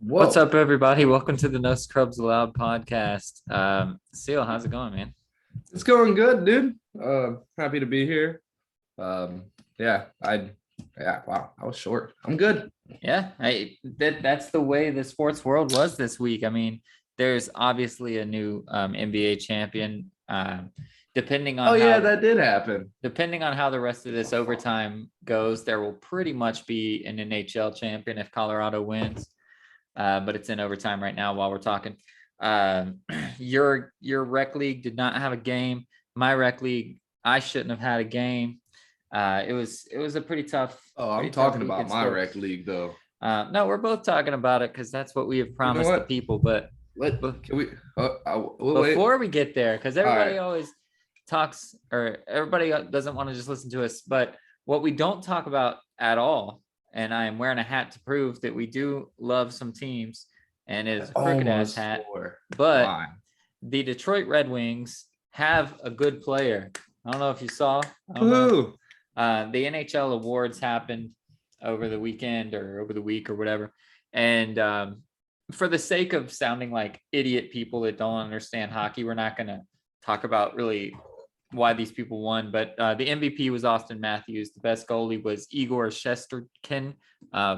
What's Whoa, up, everybody? Welcome to the No Scrubs Allowed podcast. Seal, how's it going, man? it's going good, dude. Happy to be here. Um, yeah, wow, I was short. I'm good. Yeah, that's the way the sports world was this week. I mean, there's obviously a new NBA champion. Depending Oh on yeah, how that did happen. depending on how the rest of this overtime goes, there will pretty much be an NHL champion if Colorado wins. But it's in overtime right now while we're talking. Um, your rec league did not have a game. My rec league, I shouldn't have had a game. It was a Oh, I'm pretty tough talking week in about my sports. rec league though. No, we're both talking about it because that's what we have You know promised the what? people. But Let be- can we? Wait. before we get there, because All right. everybody always talks or everybody doesn't want to just listen to us, but what we don't talk about at all, and I am wearing a hat to prove that we do love some teams, and it I is a crooked ass almost hat, swore. but Why? the Detroit Red Wings have a good player. I don't know if you saw. I don't know. Who? The NHL awards happened over the weekend or over the week or whatever, and for the sake of sounding like idiot people that don't understand hockey, we're not going to talk about really why these people won. But the MVP was Austin Matthews. The best goalie was Igor Shesterkin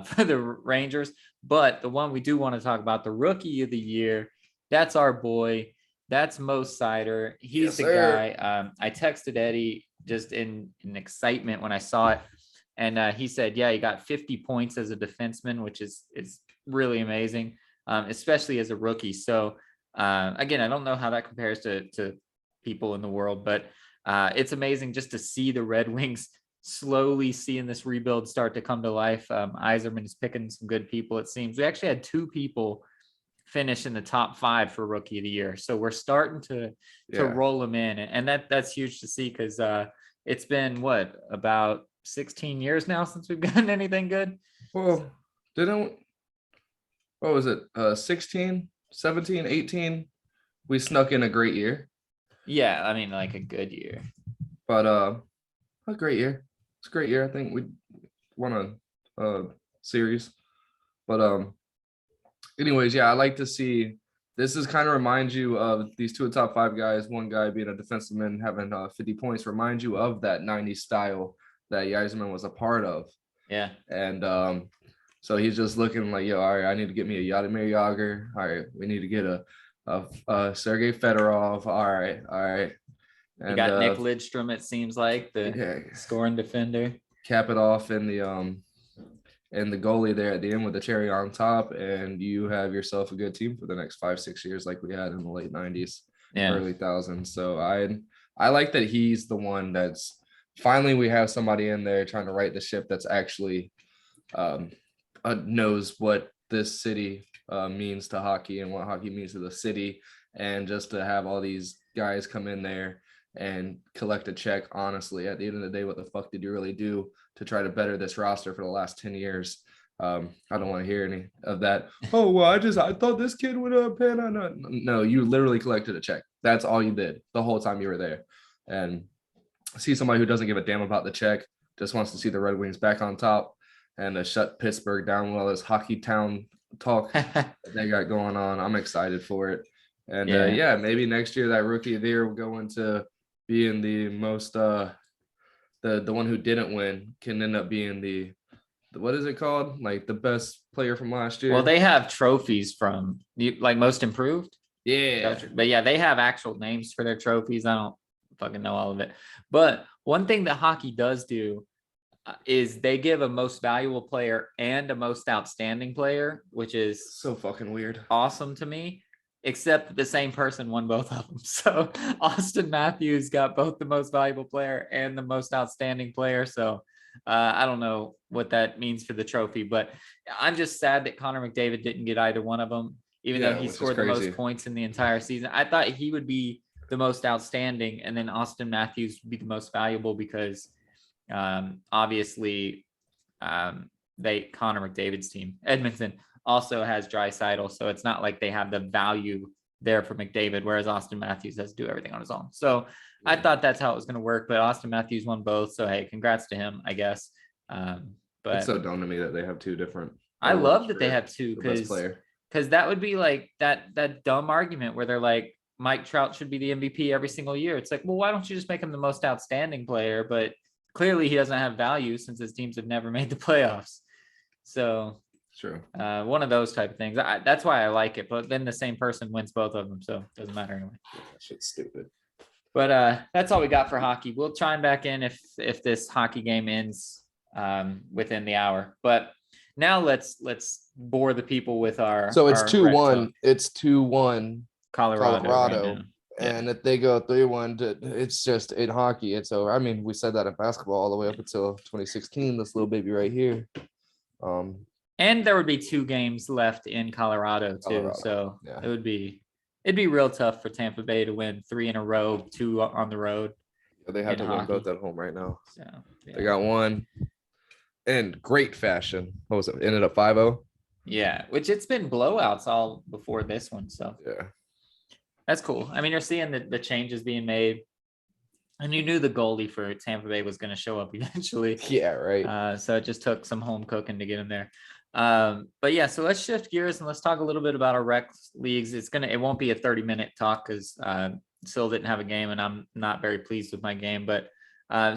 for the Rangers. But the one we do want to talk about, the rookie of the year, that's our boy. That's Mo Sider. He's Yes, the sir. guy. I texted Eddie just in excitement when I saw it. And he said, yeah, he got 50 points as a defenseman, which is really amazing, especially as a rookie. So again, I don't know how that compares to people in the world, but it's amazing just to see the Red Wings slowly seeing this rebuild start to come to life. Yzerman is picking some good people. It seems we actually had two people finish in the top five for rookie of the year, so we're starting to Yeah. roll them in, and that's huge to see because it's been what about 16 years now since we've gotten anything good. Well, didn't what was it? 16, 17, 18. We snuck in a great year, Yeah, I mean like a good year. but a great year. It's a great year. I think we won a series. But anyways, yeah, I like to see this is kind of reminds you of these two top five guys, one guy being a defenseman having 50 points, remind you of that 90s style that Yzerman was a part of. Yeah. And so he's just looking like, yo, all right, I need to get me a Yadimir Yager. All right, we need to get a Sergei Fedorov. All right. You And got Nick Lidstrom, it seems like the yeah, scoring defender. cap it off in the goalie there at the end with the cherry on top, and you have yourself a good team for the next 5-6 years, like we had in the late 90s, Yeah. early thousands. So I like that he's the one that's finally we have somebody in there trying to right the ship that's actually knows what this city means to hockey and what hockey means to the city, and just to have all these guys come in there and collect a check. Honestly, at the end of the day, what the fuck did you really do to try to better this roster for the last 10 years? I don't want to hear any of that. Oh, well, I thought this kid would pan on. No, you literally collected a check. That's all you did the whole time you were there. And see somebody who doesn't give a damn about the check, just wants to see the Red Wings back on top and to shut Pittsburgh down with all this hockey town talk that they got going on. I'm excited for it. And Yeah. yeah, maybe next year that rookie of the year will go into being the most the one who didn't win can end up being the what is it called? Like the best player from last year. Well, they have trophies from like most improved. Yeah. But yeah, they have actual names for their trophies. I don't fucking know all of it. But one thing that hockey does do is they give a most valuable player and a most outstanding player, which is So fucking weird. awesome to me, except the same person won both of them. So Austin Matthews got both the most valuable player and the most outstanding player. So I don't know what that means for the trophy, but I'm just sad that Connor McDavid didn't get either one of them, even though he which is scored the crazy. most points in the entire season. I thought he would be the most outstanding, and then Austin Matthews would be the most valuable because obviously they Connor McDavid's team, Edmonton, also has Draisaitl, so it's not like they have the value there for McDavid, whereas Austin Matthews has to do everything on his own. So I thought that's how it was going to work, but Austin Matthews won both, so hey, congrats to him, I guess. It's But so dumb to me that they have two different I awards love that they for have two the best because player. because that would be like that dumb argument where they're like Mike Trout should be the MVP every single year. It's like, well, why don't you just make him the most outstanding player? But clearly he doesn't have value since his teams have never made the playoffs. So True. one of those type of things. That's why I like it. But then the same person wins both of them, so it doesn't matter anyway. That shit's stupid. But that's all we got for hockey. We'll chime back in if this hockey game ends within the hour. But now let's bore the people with our. So it's our 2-1. talk. It's 2-1 Colorado. Colorado. Right now. And if they go 3-1, it's just in hockey. It's over. I mean, we said that in basketball all the way up until 2016. This little baby right here. And there would be 2 games left in Colorado too. So yeah. it'd be real tough for Tampa Bay to win 3 in a row, 2 on the road. They have to win hockey. both at home right now. So yeah. They got one in great fashion. What was it? Ended up 5-0. Yeah, which it's been blowouts all before this one. So yeah, that's cool. I mean, you're seeing the changes being made. And you knew the goalie for Tampa Bay was going to show up eventually. Yeah, right. So it just took some home cooking to get him there. But yeah, so let's shift gears and let's talk a little bit about our rec leagues. It won't be a 30-minute talk because Sil didn't have a game and I'm not very pleased with my game. But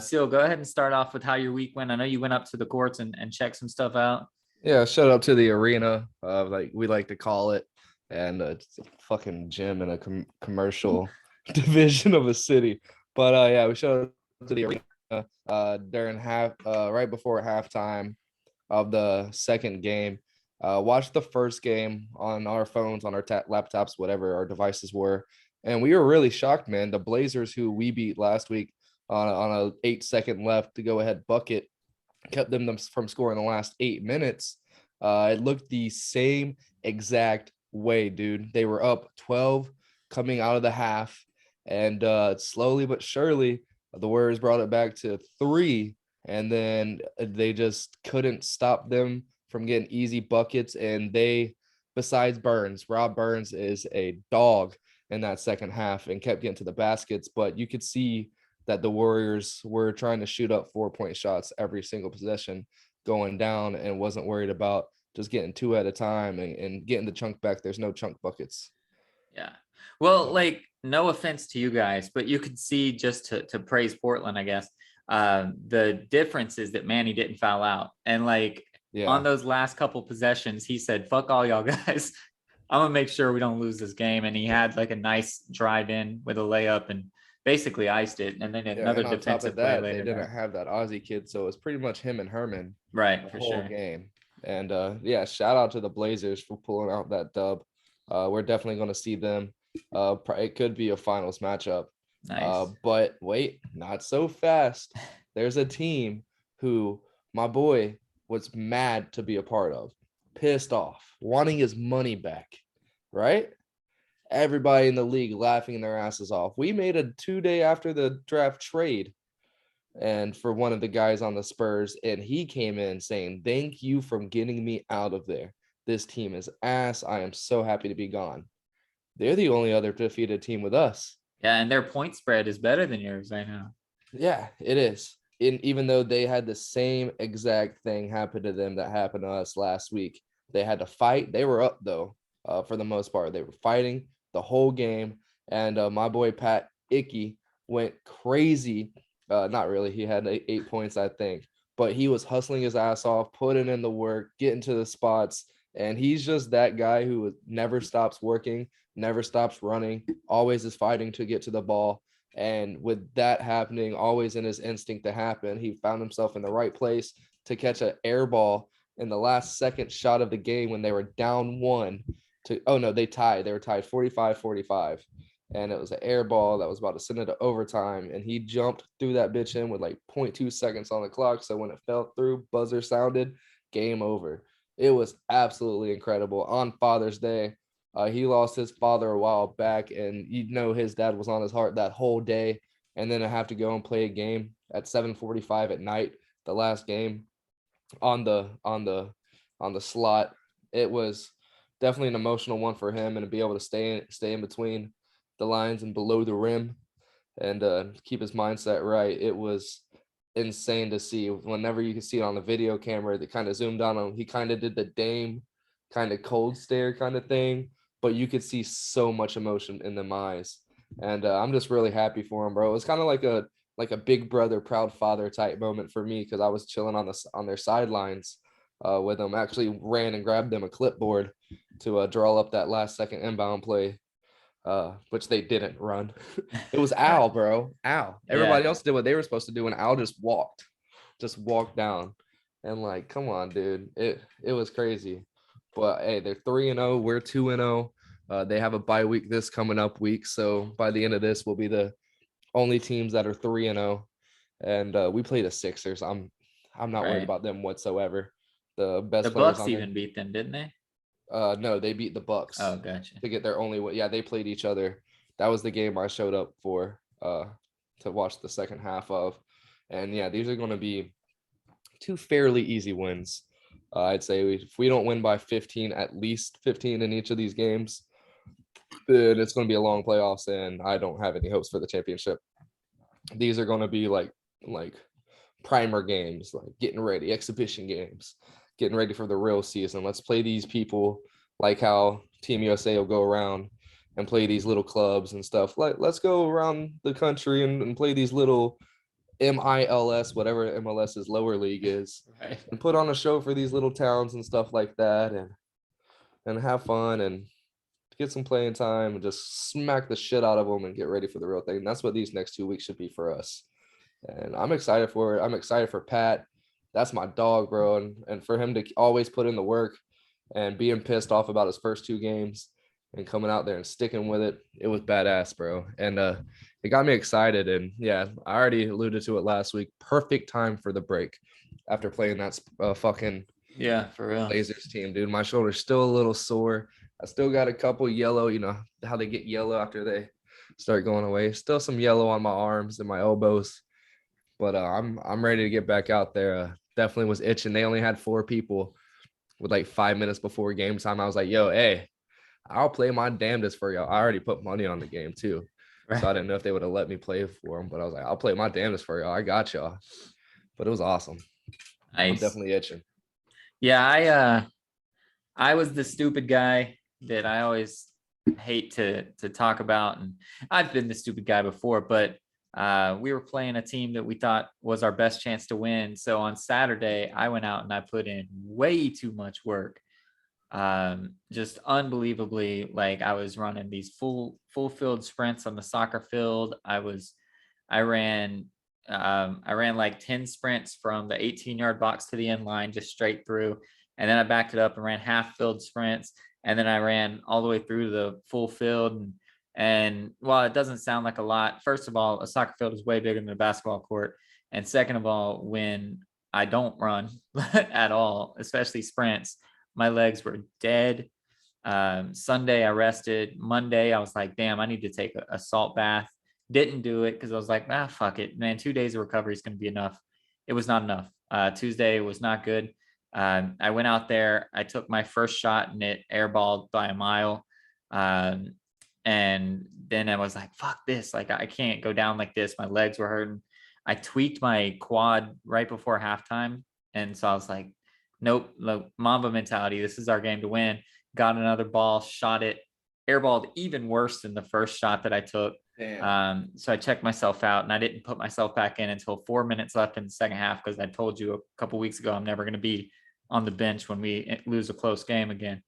Sil, go ahead and start off with how your week went. I know you went up to the courts and checked some stuff out. Yeah, shout out to the arena, like we like to call it, and it's a fucking gym in a commercial division of a city. But yeah, we showed up to the arena during right before halftime of the second game. Watched the first game on our phones, on our laptops, whatever our devices were, and we were really shocked, man. The Blazers, who we beat last week on a 8-second left to go ahead bucket, kept them from scoring the last 8 minutes. It looked the same exact way, dude. They were up 12 coming out of the half. And slowly but surely, the Warriors brought it back to 3, and then they just couldn't stop them from getting easy buckets. And besides Burns, Rob Burns is a dog in that second half and kept getting to the baskets. But you could see that the Warriors were trying to shoot up 4-point shots every single possession going down and wasn't worried about just getting 2 at a time and getting the chunk back. There's no chunk buckets. Yeah. Well, like, no offense to you guys, but you could see, just to praise Portland, I guess, the difference is that Manny didn't foul out. And like on those last couple possessions, he said, fuck all y'all guys. I'm going to make sure we don't lose this game. And he had like a nice drive in with a layup and basically iced it. And then another defensive play later. They didn't have that Aussie kid. So it's pretty much him and Herman. Right. For sure. Game. And yeah, shout out to the Blazers for pulling out that dub. We're definitely going to see them. It could be a finals matchup. Nice. But wait, not so fast. There's a team who my boy was mad to be a part of, pissed off, wanting his money back, right? Everybody in the league laughing their asses off. We made a 2-day after the draft trade and for one of the guys on the Spurs, and he came in saying, thank you for getting me out of there. This team is ass. I am so happy to be gone. They're the only other defeated team with us. Yeah, and their point spread is better than yours, I know. Yeah, it is. Even though they had the same exact thing happen to them that happened to us last week. They had to fight. They were up, though, for the most part. They were fighting the whole game. And my boy Pat Icky went crazy. Not really. He had 8 points, I think. But he was hustling his ass off, putting in the work, getting to the spots. And he's just that guy who never stops working, never stops running, always is fighting to get to the ball. And with that happening, always in his instinct to happen, he found himself in the right place to catch an air ball in the last second shot of the game when they were down 1 they tied. They were tied 45-45. And it was an air ball that was about to send it to overtime. And he jumped through that bitch in with like 0.2 seconds on the clock. So when it fell through, buzzer sounded, game over. It was absolutely incredible. On Father's Day, he lost his father a while back, and his dad was on his heart that whole day. And then I have to go and play a game at 7:45 at night, the last game on the slot. It was definitely an emotional one for him, and to be able to stay in between the lines and below the rim and keep his mindset right. It was insane to see. Whenever you can see it on the video camera that kind of zoomed on him, he kind of did the Dame kind of cold stare kind of thing, but you could see so much emotion in them eyes. And I'm just really happy for him, bro. It was kind of like a big brother, proud father type moment for me because I was chilling on their sidelines with them. Actually ran and grabbed them a clipboard to draw up that last second inbound play, which they didn't run. It was Al, bro. Al. Everybody Yeah, else did what they were supposed to do, and Al just walked down. And like, come on, dude. It was crazy. But hey, they're 3-0. We're 2-0. They have a bye week this coming up week. So by the end of this, we'll be the only teams that are 3-0. And we play the Sixers. I'm not worried right. about them whatsoever. The The best players Bucks on there. even beat them, didn't they? No, they beat the Oh, Bucks gotcha. to get their only win. Yeah, they played each other. That was the game I showed up for to watch the second half of. And yeah, these are going to be two fairly easy wins. I'd say if we don't win by 15, at least 15 in each of these games, then it's going to be a long playoffs, and I don't have any hopes for the championship. These are going to be like primer games, like getting ready, exhibition games, getting ready for the real season. Let's play these people like how Team USA will go around and play these little clubs and stuff. Like, let's go around the country and play these little MILS, whatever MLS's lower league is, Right. and put on a show for these little towns and stuff like that, and have fun and get some playing time and just smack the shit out of them and get ready for the real thing. And that's what these next 2 weeks should be for us. And I'm excited for it. I'm excited for Pat. That's my dog, bro. And for him to always put in the work and being pissed off about his first 2 games and coming out there and sticking with it, it was badass, bro. And it got me excited. And yeah, I already alluded to it last week. Perfect time for the break after playing that fucking Yeah, for real. Blazers team, dude. My shoulder's still a little sore. I still got a couple yellow, you know how they get yellow after they start going away. Still some yellow on my arms and my elbows, but I'm ready to get back out there. Definitely was itching. They only had 4 people with like 5 minutes before game time. I was like, yo, hey, I'll play my damnedest for y'all. I already put money on the game too. So I didn't know if they would have let me play for them, but I was like, I'll play my damnedest for y'all. I got y'all. But it was awesome. I'm Nice. definitely itching. Yeah, I was the stupid guy that I always hate to talk about, and I've been the stupid guy before, but we were playing a team that we thought was our best chance to win. So on Saturday, I went out and I put in way too much work. Just unbelievably, like I was running these full field sprints on the soccer field. I ran I ran like 10 sprints from the 18-yard box to the end line, just straight through. And then I backed it up and ran half field sprints. And then I ran all the way through the full field. And while it doesn't sound like a lot, first of all, a soccer field is way bigger than a basketball court. And second of all, when I don't run at all, especially sprints, my legs were dead. Sunday, I rested. Monday, I was like, damn, I need to take a salt bath. Didn't do it because I was like, fuck it, man. 2 days of recovery is going to be enough. It was not enough. Tuesday was not good. I went out there. I took my first shot and it airballed by a mile. And then I was like, fuck this. Like, I can't go down like this. My legs were hurting. I tweaked my quad right before halftime. And so I was like, nope, look, Mamba mentality. This is our game to win. Got another ball, shot it, airballed even worse than the first shot that I took. So I checked myself out and I didn't put myself back in until 4 minutes left in the second half because I told you a couple weeks ago I'm never going to be on the bench when we lose a close game again.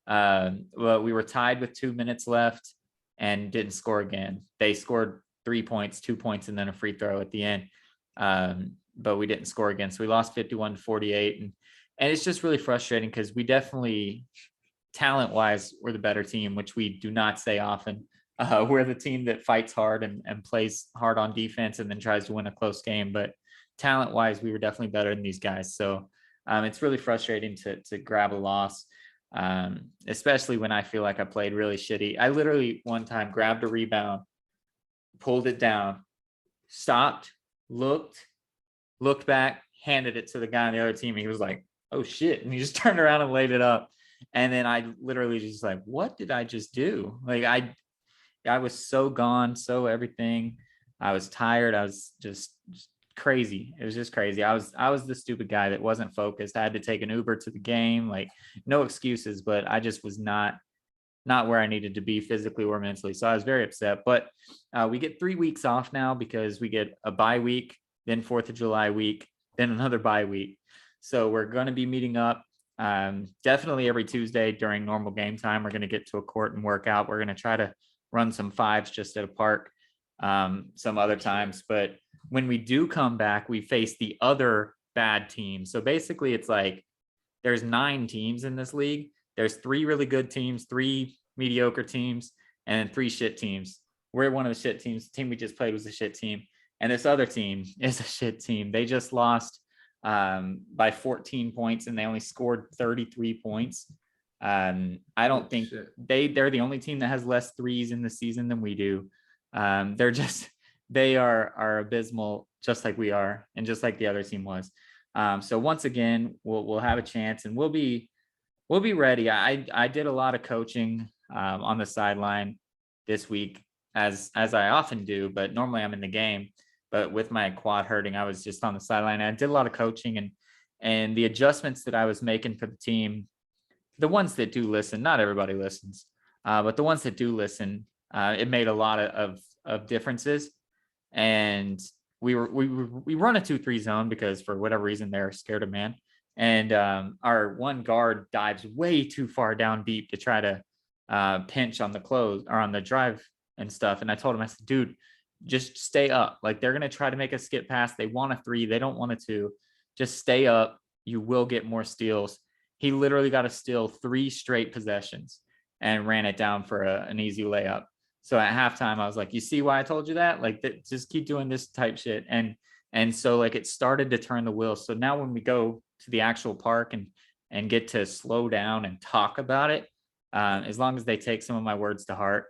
Well, we were tied with 2 minutes left and didn't score again. They scored 3 points, 2 points, and then a free throw at the end. But we didn't score again. So we lost 51-48. And it's just really frustrating because we definitely, talent-wise, we're the better team, which we do not say often. We're the team that fights hard and plays hard on defense and then tries to win a close game. But talent-wise, we were definitely better than these guys. So it's really frustrating to grab a loss, especially when I feel like I played really shitty. I literally one time grabbed a rebound, pulled it down, stopped, looked back, handed it to the guy on the other team. And he was like, oh shit. And he just turned around and laid it up. And then I literally just like, what did I just do? Like I was so gone, so everything. I was tired. I was just crazy. It was just crazy. I was the stupid guy that wasn't focused. I had to take an Uber to the game, like no excuses, but I just was not where I needed to be physically or mentally. So I was very upset. But we get 3 weeks off now because we get a bye week, then 4th of July week, then another bye week. So we're going to be meeting up definitely every Tuesday during normal game time. We're going to get to a court and work out. We're going to try to run some fives just at a park some other times. But when we do come back, we face the other bad team. So basically, it's like there's 9 teams in this league. There's 3 really good teams, 3 mediocre teams, and 3 shit teams. We're one of the shit teams. The team we just played was a shit team. And this other team is a shit team. They just lost by 14 points and they only scored 33 points. I don't think they're the only team that has less threes in the season than we do. They are abysmal, just like we are, and just like the other team was. So once again, we'll have a chance and we'll be ready. I did a lot of coaching on the sideline this week, as I often do, but normally I'm in the game. But with my quad hurting, I was just on the sideline. I did a lot of coaching and the adjustments that I was making for the team, the ones that do listen, not everybody listens, but the ones that do listen, it made a lot of differences. And we run a 2-3 zone because for whatever reason they're scared of man. And our one guard dives way too far down deep to try to pinch on the close or on the drive and stuff. And I told him, I said, dude, just stay up. Like they're going to try to make a skip pass. They want a 3. They don't want a 2. Just stay up. You will get more steals. He literally got a steal 3 straight possessions and ran it down for an easy layup. So at halftime, I was like, you see why I told you that? Like, just keep doing this type shit. And so like it started to turn the wheel. So now when we go to the actual park and get to slow down and talk about it, as long as they take some of my words to heart,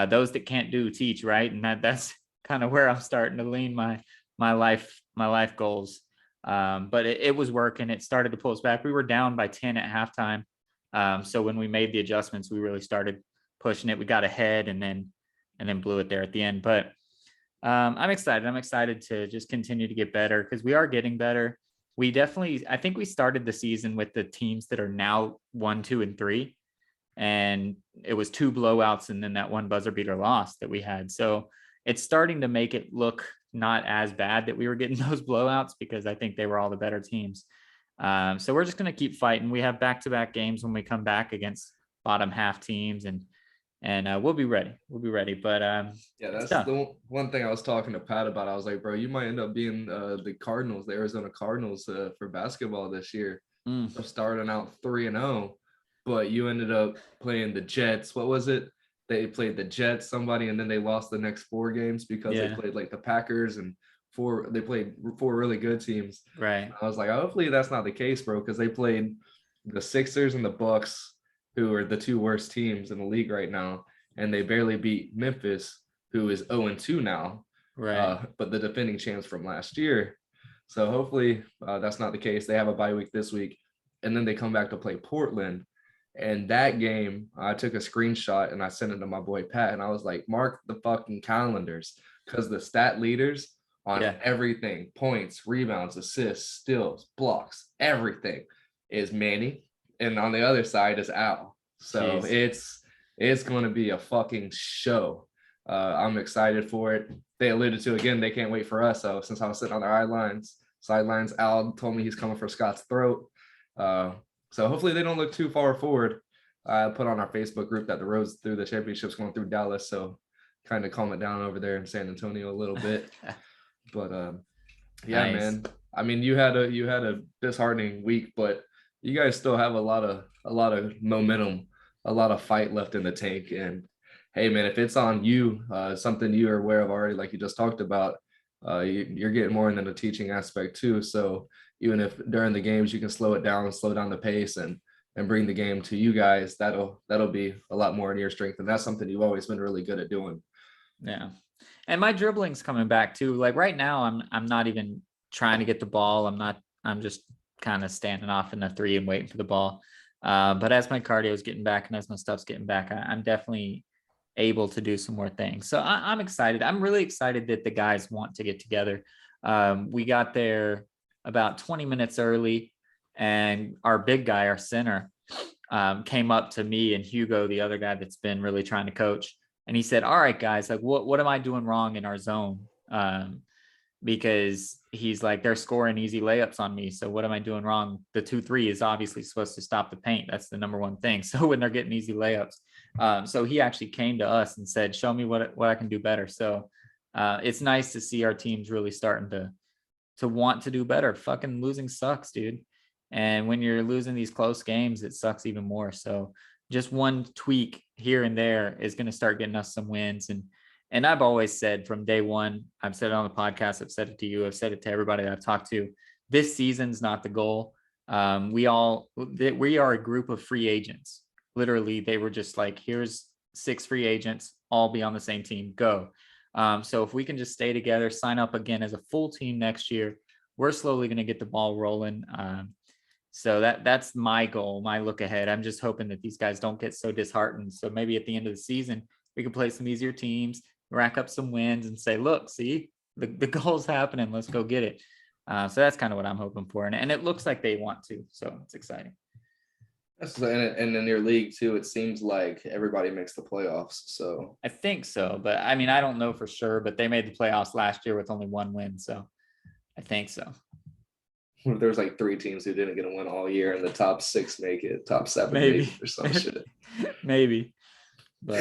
those that can't do teach, right? And that's kind of where I'm starting to lean my life goals. But it was working. It started to pull us back. We were down by 10 at halftime. So when we made the adjustments, we really started pushing it. We got ahead and then blew it there at the end. But I'm excited. I'm excited to just continue to get better because we are getting better. I think we started the season with the teams that are now 1, 2, and 3. And it was 2 blowouts and then that one buzzer beater loss that we had. So it's starting to make it look not as bad that we were getting those blowouts because I think they were all the better teams. So we're just going to keep fighting. We have back-to-back games when we come back against bottom half teams and we'll be ready. We'll be ready. But yeah, that's the one thing I was talking to Pat about. I was like, bro, you might end up being the Cardinals, the Arizona Cardinals for basketball this year. So starting out 3-0, but you ended up playing the Jets. What was it? They played the Jets, somebody, and then they lost the next 4 games because they played like the Packers and they played 4 really good teams. Right. I was like, hopefully that's not the case, bro, because they played the Sixers and the Bucks, who are the 2 worst teams in the league right now, and they barely beat Memphis, who is 0-2 now, right? But the defending champs from last year. So hopefully that's not the case. They have a bye week this week, and then they come back to play Portland. And that game, I took a screenshot and I sent it to my boy Pat, and I was like, mark the fucking calendars, because the stat leaders on everything, points, rebounds, assists, steals, blocks, everything is Manny. And on the other side is Al. So it's going to be a fucking show. I'm excited for it. They alluded to, again, they can't wait for us. So since I was sitting on their sidelines, Al told me he's coming for Scott's throat. So hopefully they don't look too far forward. I put on our Facebook group that the roads through the championships going through Dallas. So kind of calm it down over there in San Antonio a little bit. But yeah, nice. Man. I mean, you had a disheartening week, but you guys still have a lot of momentum, a lot of fight left in the tank. And hey, man, if it's on you, something you are aware of already, like you just talked about, you're getting more into the teaching aspect too. So even if during the games you can slow down the pace and bring the game to you guys, that'll be a lot more in your strength. And that's something you've always been really good at doing. Yeah. And my dribbling's coming back too. Like right now, I'm not even trying to get the ball. I'm just kind of standing off in the 3 and waiting for the ball. But as my cardio is getting back and as my stuff's getting back, I'm definitely able to do some more things. So I'm excited. I'm really excited that the guys want to get together. We got there about 20 minutes early, and our big guy, our center, came up to me and Hugo, the other guy that's been really trying to coach. And he said, all right, guys, like, what am I doing wrong in our zone? Because he's like, they're scoring easy layups on me. So what am I doing wrong? The 2-3 is obviously supposed to stop the paint. That's the number one thing. So when they're getting easy layups. So he actually came to us and said, show me what I can do better. So it's nice to see our teams really starting to want to do better. Fucking losing sucks, dude. And when you're losing these close games, it sucks even more. So just one tweak here and there is going to start getting us some wins. And I've always said from day one, I've said it on the podcast, I've said it to you, I've said it to everybody that I've talked to, this season's not the goal. We are a group of free agents. Literally, they were just like, here's 6 free agents, all be on the same team, go. So if we can just stay together, sign up again as a full team next year, we're slowly going to get the ball rolling. So that's my goal, my look ahead. I'm just hoping that these guys don't get so disheartened. So maybe at the end of the season, we can play some easier teams, rack up some wins, and say, look, see, the goal's happening. Let's go get it. So that's kind of what I'm hoping for. And it looks like they want to. So it's exciting. And in your league, too, it seems like everybody makes the playoffs. So I think so. But I mean, I don't know for sure. But they made the playoffs last year with only 1 win. So I think so. There's like 3 teams who didn't get a win all year, and the top 6 make it, top 7 Maybe. make it or some shit. Maybe. But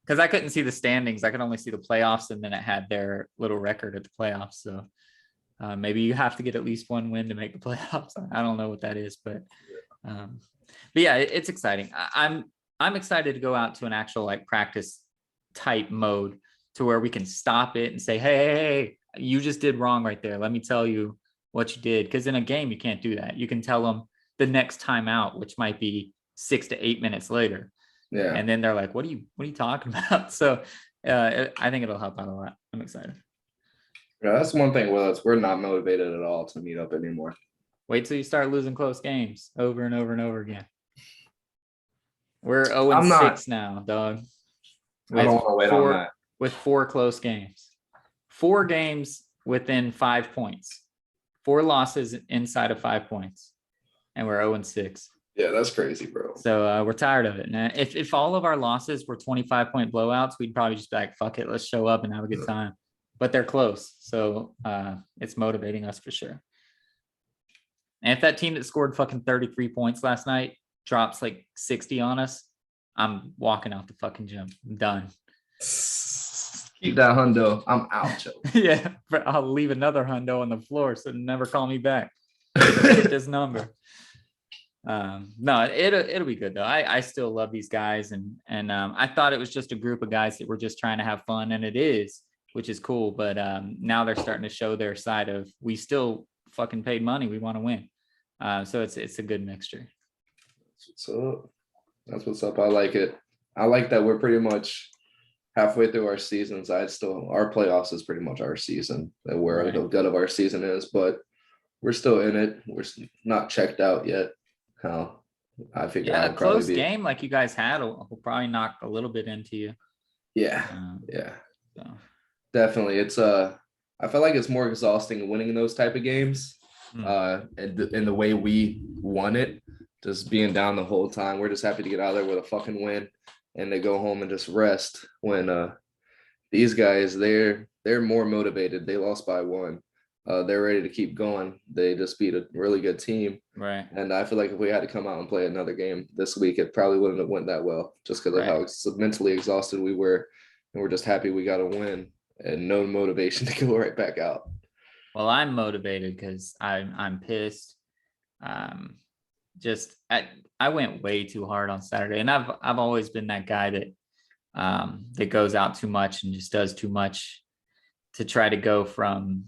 because I couldn't see the standings, I could only see the playoffs, and then it had their little record at the playoffs. So maybe you have to get at least 1 win to make the playoffs. I don't know what that is, but yeah, it's exciting. I'm excited to go out to an actual like practice type mode to where we can stop it and say, hey, you just did wrong right there. Let me tell you what you did. Because in a game, you can't do that. You can tell them the next time out, which might be 6 to 8 minutes later. Yeah. And then they're like, what are you talking about? So I think it'll help out a lot. I'm excited. Yeah, that's one thing with us. We're not motivated at all to meet up anymore. Wait till you start losing close games over and over and over again. We're 0-6 now, dog. I don't want to wait on that. With 4 close games. 4 games within 5 points. 4 losses inside of 5 points. And we're 0-6. Yeah, that's crazy, bro. So we're tired of it. And if all of our losses were 25-point blowouts, we'd probably just be like, fuck it, let's show up and have a good time. But they're close. So it's motivating us for sure. And if that team that scored fucking 33 points last night drops like 60 on us, I'm walking out the fucking gym. I'm done. Keep that hundo. I'm out, Joe. Yeah, I'll leave another hundo on the floor, so never call me back. Get this number. No, it'll be good though. I still love these guys, and I thought it was just a group of guys that were just trying to have fun, and it is, which is cool. But now they're starting to show their side of, we still fucking paid money, we want to win. So it's a good mixture. So that's what's up. I like it. I like that we're pretty much halfway through our seasons. Our playoffs is pretty much our season, that where the gut of our season is, but we're still in it. We're not checked out yet. How I figure a close game like you guys had will probably knock a little bit into you. Yeah. So. Definitely. It's I feel like it's more exhausting winning those type of games. And the way we won it, just being down the whole time. We're just happy to get out of there with a fucking win and to go home and just rest. When these guys, they're more motivated. They lost by 1. They're ready to keep going. They just beat a really good team. Right. And I feel like if we had to come out and play another game this week, it probably wouldn't have went that well, just because of how mentally exhausted we were. And we're just happy we got a win and no motivation to go right back out. Well, I'm motivated because I'm pissed. I went way too hard on Saturday, and I've always been that guy that goes out too much and just does too much to try to go from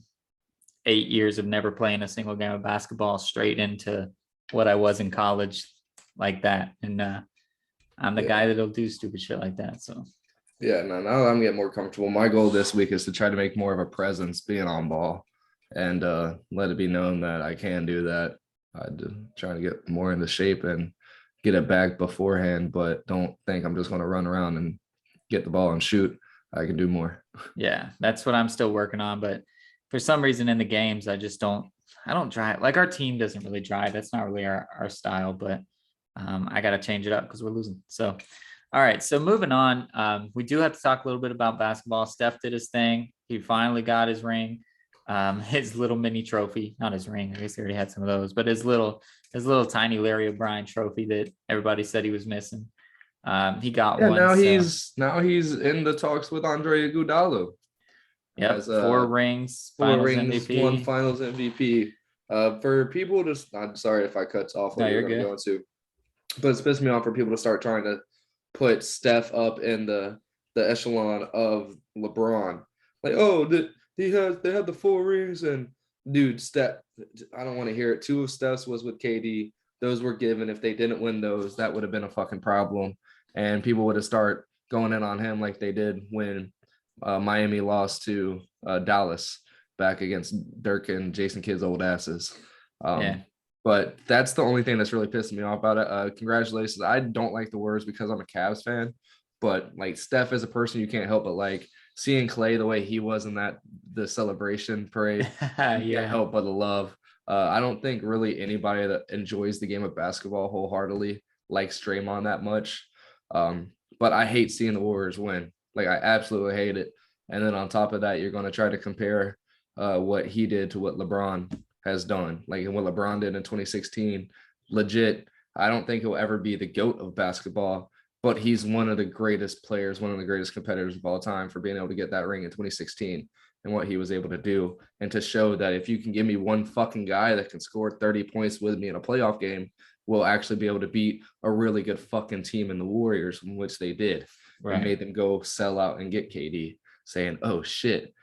8 years of never playing a single game of basketball straight into what I was in college like that. And I'm the guy that'll do stupid shit like that. So yeah, now I'm getting more comfortable. My goal this week is to try to make more of a presence being on ball and let it be known that I can do that. I'm trying to get more into shape and get it back beforehand, but don't think I'm just going to run around and get the ball and shoot. I can do more. Yeah, that's what I'm still working on. But for some reason in the games, I don't drive. Like our team doesn't really drive. That's not really our style, but I got to change it up because we're losing. So, all right. So moving on, we do have to talk a little bit about basketball. Steph did his thing. He finally got his ring, his little mini trophy, not his ring. I guess he already had some of those, but his little tiny Larry O'Brien trophy that everybody said he was missing. He got Yeah, one. now he's in the talks with Andre Iguodala Yep, as 4 rings, 4 Finals rings, one MVP. Finals MVP. For people to, I'm sorry if I cut off No, what you were you're going to good. go into, but it's pissed me off for people to start trying to put Steph up in the echelon of LeBron. Like, oh, they had the 4 rings, and dude, Steph, I don't want to hear it. 2 of Steph's was with KD. Those were given. If they didn't win those, that would have been a fucking problem, and people would have started going in on him like they did when Miami lost to Dallas back against Dirk and Jason Kidd's old asses. Yeah. But that's the only thing that's really pissing me off about it. Congratulations. I don't like the words because I'm a Cavs fan, but like Steph as a person, you can't help but like seeing Clay the way he was in the celebration parade. You can't Yeah. help but love. I don't think really anybody that enjoys the game of basketball wholeheartedly likes Draymond that much. But I hate seeing the Warriors win. Like I absolutely hate it. And then on top of that, you're going to try to compare what he did to what LeBron has done. Like what LeBron did in 2016, legit. I don't think he'll ever be the GOAT of basketball, but he's one of the greatest players, one of the greatest competitors of all time for being able to get that ring in 2016 and what he was able to do. And to show that if you can give me one fucking guy that can score 30 points with me in a playoff game, we'll actually be able to beat a really good fucking team in the Warriors, in which they did. Right. It made them go sell out and get KD, saying, oh shit,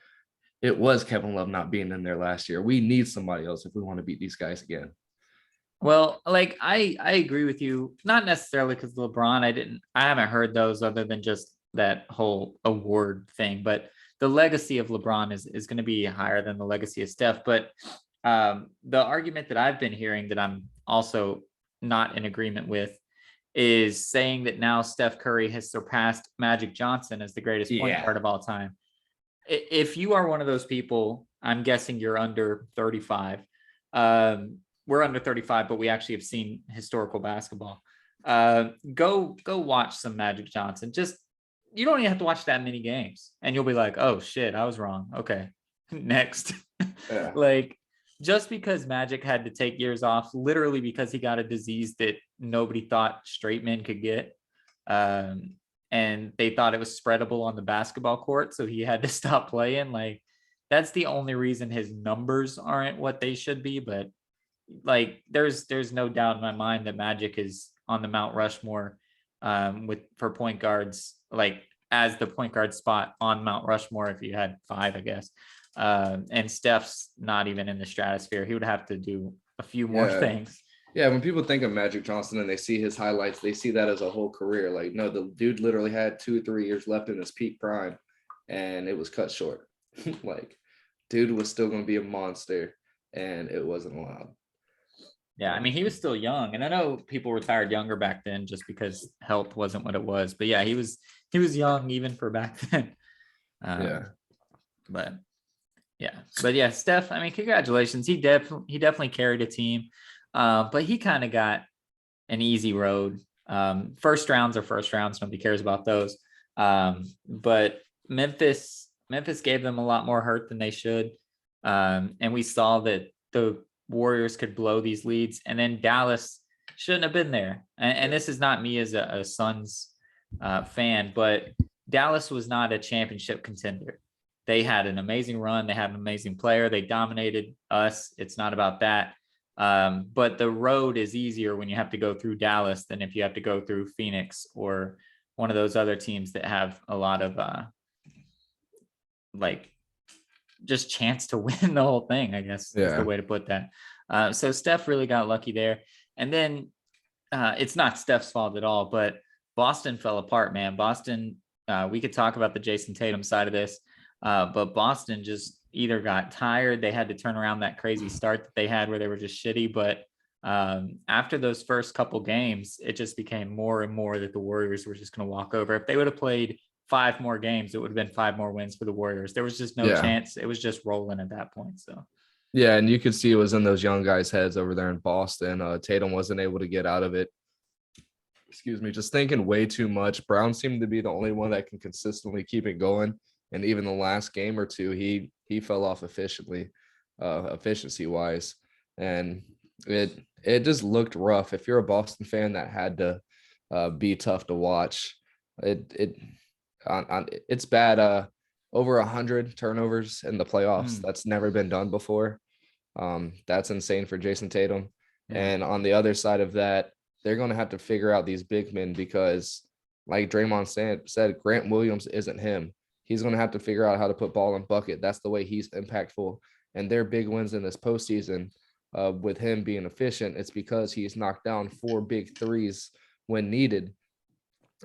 it was Kevin Love not being in there last year. We need somebody else if we want to beat these guys again. Well, like I agree with you, not necessarily because LeBron, I haven't heard those other than just that whole award thing, but the legacy of LeBron is going to be higher than the legacy of Steph. But the argument that I've been hearing that I'm also not in agreement with is saying that now Steph Curry has surpassed Magic Johnson as the greatest point guard of all time. If you are one of those people, I'm guessing you're under 35. We're under 35, but we actually have seen historical basketball. Go watch some Magic Johnson. Just you don't even have to watch that many games, and you'll be like, oh shit, I was wrong. Okay, next. Yeah. Like just because Magic had to take years off, literally because he got a disease that nobody thought straight men could get. And they thought it was spreadable on the basketball court, so he had to stop playing. Like that's the only reason his numbers aren't what they should be. But like there's no doubt in my mind that Magic is on the Mount Rushmore for point guards, like as the point guard spot on Mount Rushmore if you had 5, I guess. And Steph's not even in the stratosphere. He would have to do a few more things. Yeah, when people think of Magic Johnson and they see his highlights, they see that as a whole career. Like, no, the dude literally had 2 or 3 years left in his peak prime, and it was cut short. Like, dude was still going to be a monster, and it wasn't allowed. Yeah, I mean, he was still young, and I know people retired younger back then just because health wasn't what it was. But yeah, he was young even for back then. But yeah, Steph. I mean, congratulations. He definitely carried a team. But he kind of got an easy road. First rounds are first rounds. Nobody cares about those. But Memphis gave them a lot more hurt than they should. And we saw that the Warriors could blow these leads. And then Dallas shouldn't have been there. And this is not me as a Suns fan, but Dallas was not a championship contender. They had an amazing run. They had an amazing player. They dominated us. It's not about that. But the road is easier when you have to go through Dallas than if you have to go through Phoenix or one of those other teams that have a lot of like just chance to win the whole thing, I guess is the way to put that. So Steph really got lucky there. And then it's not Steph's fault at all, but Boston fell apart, man. Boston, we could talk about the Jason Tatum side of this, but Boston just either got tired. They had to turn around that crazy start that they had where they were just shitty. But after those first couple games, it just became more and more that the Warriors were just going to walk over. If they would have played 5 more games, it would have been 5 more wins for the Warriors. There was just no chance. It was just rolling at that point. So Yeah, and you could see it was in those young guys' heads over there in Boston. Tatum wasn't able to get out of it. Excuse me, just thinking way too much. Brown seemed to be the only one that can consistently keep it going. And even the last game or two, he fell off efficiency wise. And it just looked rough. If you're a Boston fan, that had to be tough to watch. It's bad. Over 100 turnovers in the playoffs. That's never been done before. That's insane for Jason Tatum. And on the other side of that, they're going to have to figure out these big men because, like Draymond said, Grant Williams isn't him. He's going to have to figure out how to put ball in bucket. That's the way he's impactful. And their big wins in this postseason, with him being efficient, it's because he's knocked down 4 big threes when needed.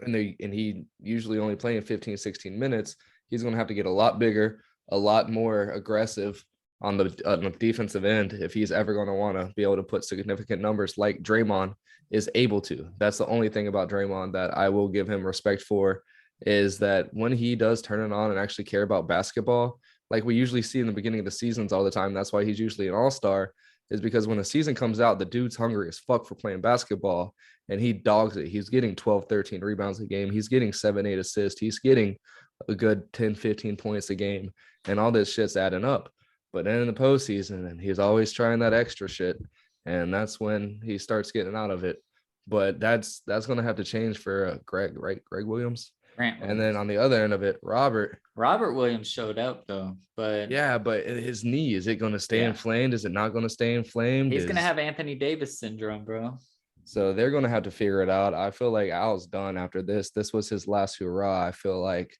And he usually only playing 15, 16 minutes. He's going to have to get a lot bigger, a lot more aggressive on the defensive end if he's ever going to want to be able to put significant numbers like Draymond is able to. That's the only thing about Draymond that I will give him respect for, is that when he does turn it on and actually care about basketball, like we usually see in the beginning of the seasons all the time, that's why he's usually an all-star, is because when the season comes out, the dude's hungry as fuck for playing basketball and he dogs it. He's getting 12, 13 rebounds a game. He's getting 7, 8 assists. He's getting a good 10, 15 points a game, and all this shit's adding up. But then in the postseason, and he's always trying that extra shit, and that's when he starts getting out of it. But that's going to have to change for Greg, right? Greg Williams. Grant Williams. And then on the other end of it, Robert Williams showed up though, but his knee, is it going to stay inflamed? Is it not going to stay inflamed? He's going to have Anthony Davis syndrome, bro. So they're going to have to figure it out. I feel like Al's done after this. This was his last hurrah. I feel like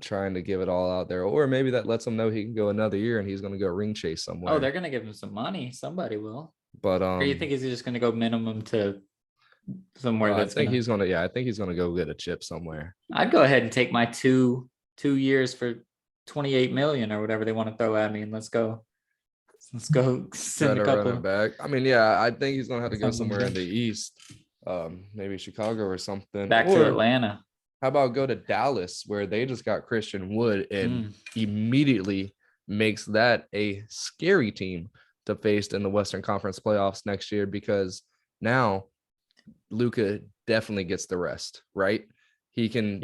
trying to give it all out there, or maybe that lets him know he can go another year and he's going to go ring chase somewhere. Oh, they're going to give him some money. Somebody will. But or you think he's just going to go minimum to somewhere? I think he's going to go get a chip somewhere. I'd go ahead and take my two years for 28 million or whatever they want to throw at me, and let's go send a couple back. I mean, yeah, I think he's going to have to go somewhere in the East, maybe Chicago or something. Back to Atlanta. How about go to Dallas, where they just got Christian Wood and immediately makes that a scary team to face in the Western Conference playoffs next year, because now Luka definitely gets the rest, right? He can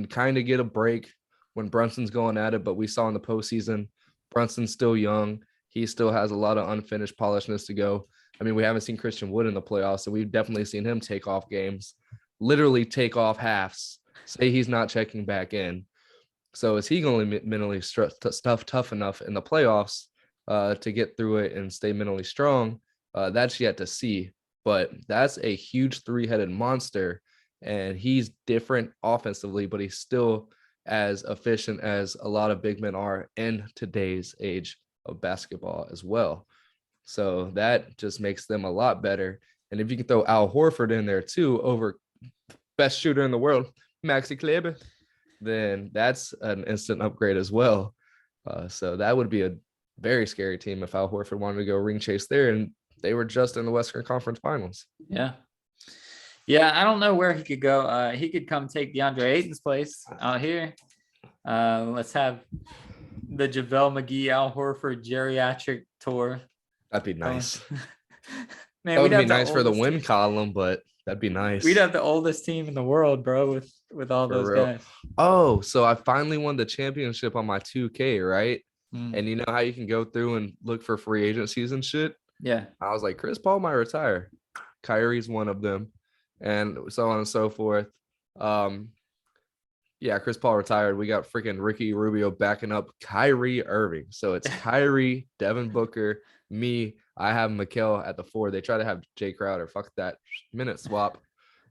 kind of get a break when Brunson's going at it, but we saw in the postseason, Brunson's still young. He still has a lot of unfinished polishness to go. I mean, we haven't seen Christian Wood in the playoffs, so we've definitely seen him take off games, literally take off halves, say he's not checking back in. So is he going to be mentally tough enough in the playoffs to get through it and stay mentally strong? That's yet to see. But that's a huge 3-headed monster, and he's different offensively, but he's still as efficient as a lot of big men are in today's age of basketball as well. So that just makes them a lot better. And if you can throw Al Horford in there too, over best shooter in the world, Maxi Kleber, then that's an instant upgrade as well. So that would be a very scary team if Al Horford wanted to go ring chase there, and they were just in the Western Conference Finals. Yeah, I don't know where he could go. He could come take DeAndre Ayton's place out here. Let's have the JaVale McGee, Al Horford geriatric tour. That'd be nice. Man, that would be nice for the win column, but that'd be nice. We'd have the oldest team in the world, bro, with all those guys. Oh, so I finally won the championship on my 2K, right? And you know how you can go through and look for free agencies and shit? Yeah. I was like, Chris Paul might retire. Kyrie's one of them, and so on and so forth. Yeah, Chris Paul retired. We got freaking Ricky Rubio backing up Kyrie Irving. So it's Kyrie, Devin Booker, me. I have Mikal at the 4. They try to have Jay Crowder. Fuck that. Minute swap.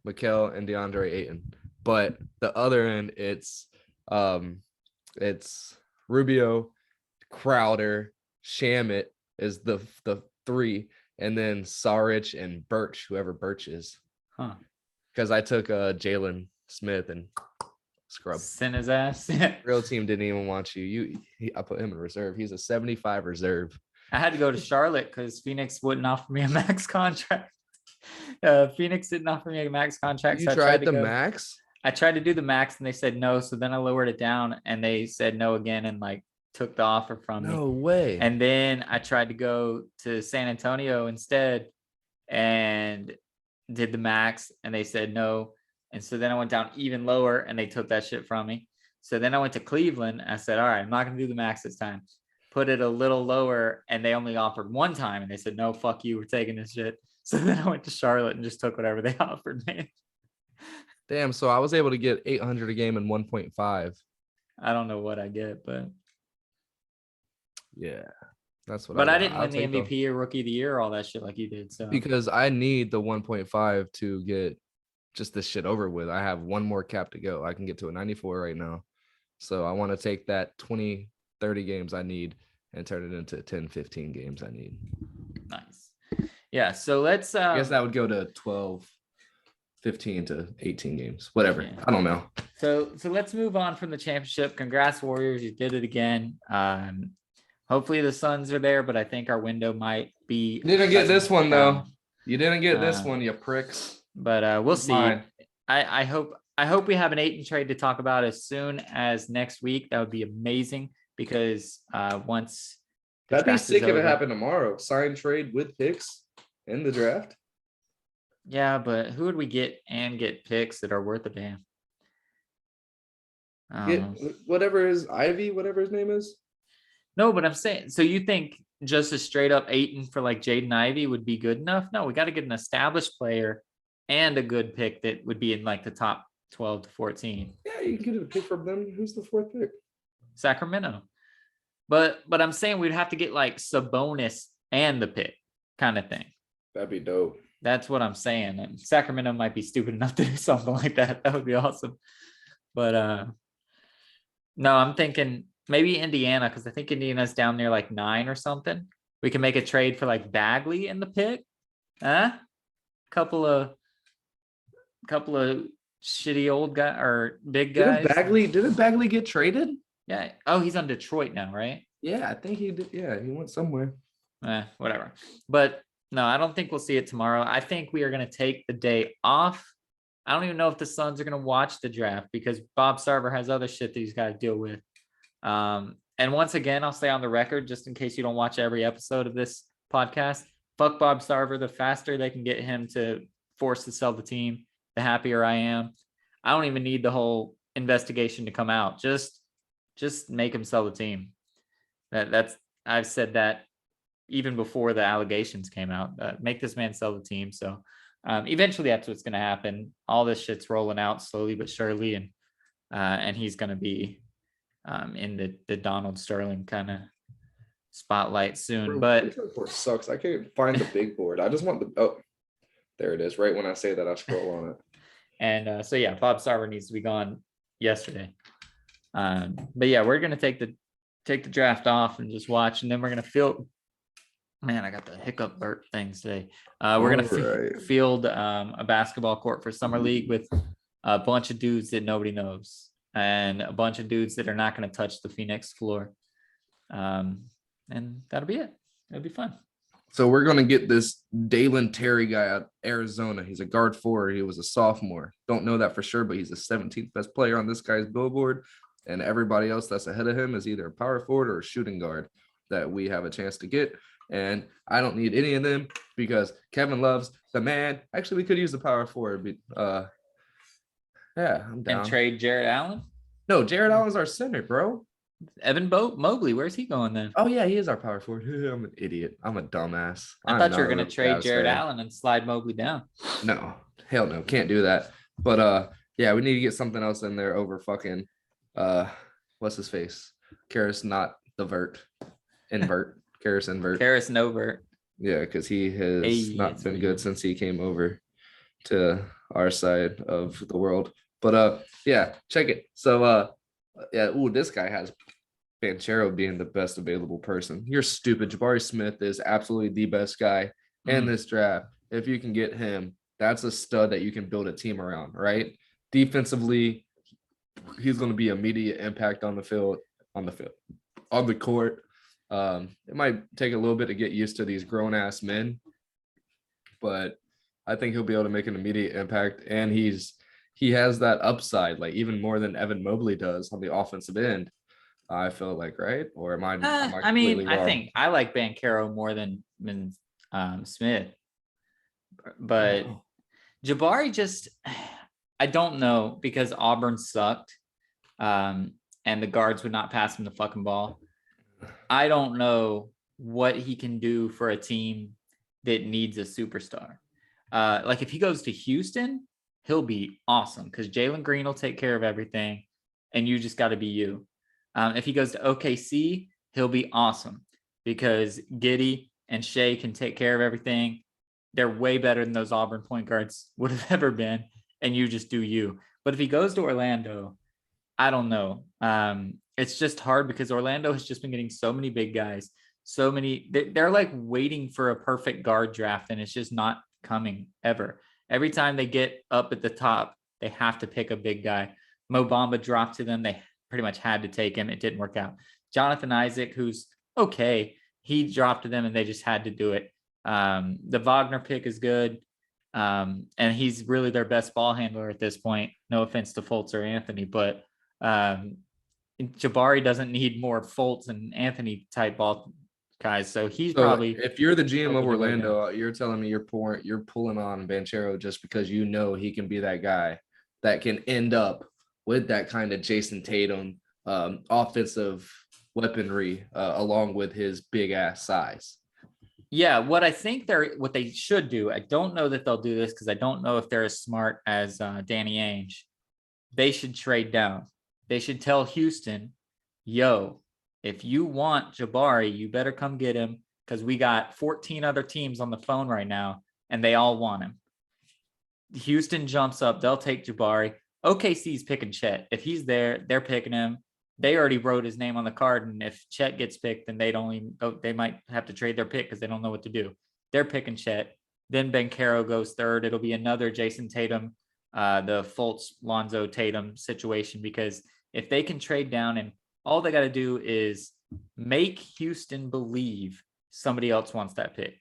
Mikal and DeAndre Ayton. But the other end, it's Rubio, Crowder, Shamet is the 3, and then Saric and Birch, whoever Birch is. Huh. Because I took Jalen Smith and scrub. Send his ass. Real team didn't even want you. I put him in reserve. He's a 75 reserve. I had to go to Charlotte because Phoenix wouldn't offer me a max contract. Phoenix didn't offer me a max contract. You tried the max? I tried to do the max and they said no. So then I lowered it down and they said no again and like took the offer from me. No way. And then I tried to go to San Antonio instead and did the max and they said no. And so then I went down even lower and they took that shit from me. So then I went to Cleveland. I said, all right, I'm not going to do the max this time. Put it a little lower and they only offered one time. And they said, no, fuck you. We're taking this shit. So then I went to Charlotte and just took whatever they offered me. Damn. So I was able to get 800 a game in 1.5. I don't know what I get, but Yeah. That's what I got. didn't I'll win the take them. MVP or rookie of the year, all that shit like you did. So Because I need the 1.5 to get just this shit over with. I have one more cap to go. I can get to a 94 right now. So I want to take that 20, 30 games I need and turn it into 10, 15 games I need. nice. Yeah. So let's I guess that would go to 12, 15 to 18 games. Whatever. Yeah. I don't know. So let's move on from the championship. Congrats, Warriors. You did it again. Hopefully the Suns are there, but I think our window might be. You didn't get this one though. You didn't get this Uh, one, you pricks. But we'll see. Fine. I hope we have an Ayton trade to talk about as soon as next week. That would be amazing because once the That'd be draft is sick if it over- happened tomorrow. Sign trade with picks in the draft. Yeah, but who would we get and get picks that are worth a damn? Get whatever his Ivy, whatever his name is. No, but I'm saying, so you think just a straight up Ayton for like Jaden Ivey would be good enough? No, we got to get an established player and a good pick that would be in like the top 12 to 14. Yeah, you can get a pick from them. Who's the fourth pick? Sacramento. But I'm saying we'd have to get like Sabonis and the pick kind of thing. That'd be dope. That's what I'm saying. And Sacramento might be stupid enough to do something like that. That would be awesome. But no, I'm thinking maybe Indiana, because I think Indiana's down near like 9 or something. We can make a trade for like Bagley in the pick. Couple of shitty old guy or big guys. Didn't Bagley get traded? Yeah. Oh, he's on Detroit now, right? Yeah, I think he did. Yeah, he went somewhere. Whatever. But no, I don't think we'll see it tomorrow. I think we are going to take the day off. I don't even know if the Suns are going to watch the draft because Bob Sarver has other shit that he's got to deal with. And once again, I'll stay on the record just in case you don't watch every episode of this podcast. Fuck Bob Sarver. The faster they can get him to force to sell the team, the happier I am. I don't even need the whole investigation to come out. Just make him sell the team. That's I've said that even before the allegations came out. Make this man sell the team. So eventually that's what's going to happen. All this shit's rolling out slowly but surely, and he's going to be in the Donald Sterling kind of spotlight soon. Bro, but the board sucks. I can't find the big board. I just want the there it is. Right when I say that, I scroll on it. And so yeah, Bob Sarver needs to be gone yesterday. But yeah, we're gonna take the draft off and just watch, and then we're gonna field. Man, I got the hiccup burp things today. We're gonna field a basketball court for summer league with a bunch of dudes that nobody knows, and a bunch of dudes that are not gonna touch the Phoenix floor. And that'll be it. It'll be fun. So we're gonna get this Dalen Terry guy out of Arizona. He's a guard forward. He was a sophomore. Don't know that for sure, but he's the 17th best player on this guy's billboard. And everybody else that's ahead of him is either a power forward or a shooting guard that we have a chance to get. And I don't need any of them because Kevin Love's the man. Actually, we could use the power forward, but yeah, I'm down. And trade Jared Allen? No, Jared Allen's our center, bro. Evan Mobley, where's he going then? Oh yeah, he is our power forward. I'm an idiot. I'm a dumbass. I thought you were gonna trade Jared Allen and slide Mobley down. No, hell no, can't do that. But yeah, we need to get something else in there over fucking what's his face? Karis, not the vert. Invert. Karis invert. Karis Novert. Yeah, because he has not been good since he came over to our side of the world. But yeah, check it. So yeah, this guy has Banchero being the best available person. You're stupid. Jabari Smith is absolutely the best guy in this draft. If you can get him, that's a stud that you can build a team around, right? Defensively, he's going to be immediate impact on the court. It might take a little bit to get used to these grown-ass men, but I think he'll be able to make an immediate impact. And he's he has that upside, like even more than Evan Mobley does on the offensive end. I feel like, right? Or am I I mean, completely I wrong? think I like Bankero more than Smith, but Oh. Jabari just I don't know because Auburn sucked, and the guards would not pass him the fucking ball. I don't know what he can do for a team that needs a superstar. Like if he goes to Houston, he'll be awesome because Jalen Green will take care of everything, and you just got to be you. If he goes to OKC, he'll be awesome because Giddy and Shea can take care of everything. They're way better than those Auburn point guards would have ever been, and you just do you. But if he goes to Orlando, I don't know. It's just hard because Orlando has just been getting so many big guys, so many. They're like waiting for a perfect guard draft, and it's just not coming ever. Every time they get up at the top, they have to pick a big guy. Mo Bamba dropped to them. They pretty much had to take him. It didn't work out. Jonathan Isaac, who's okay, he dropped to them, and they just had to do it. The Wagner pick is good. And he's really their best ball handler at this point. No offense to Fultz or Anthony, but um, Jabari doesn't need more Fultz and Anthony type ball guys, so he's So probably if you're the GM of hoping to go down. Orlando, you're telling me you're pulling on Banchero just because you know he can be that guy that can end up with that kind of Jason Tatum offensive weaponry along with his big ass size. Yeah, what they should do. I don't know that they'll do this because I don't know if they're as smart as Danny Ainge. They should trade down. They should tell Houston, yo, if you want Jabari, you better come get him because we got 14 other teams on the phone right now and they all want him. Houston jumps up, they'll take Jabari. OKC's picking Chet. If he's there, they're picking him. They already wrote his name on the card, and if Chet gets picked, then they might have to trade their pick because they don't know what to do. They're picking Chet. Then Bankero goes third. It'll be another Jason Tatum, the Fultz Lonzo Tatum situation because if they can trade down and all they got to do is make Houston believe somebody else wants that pick.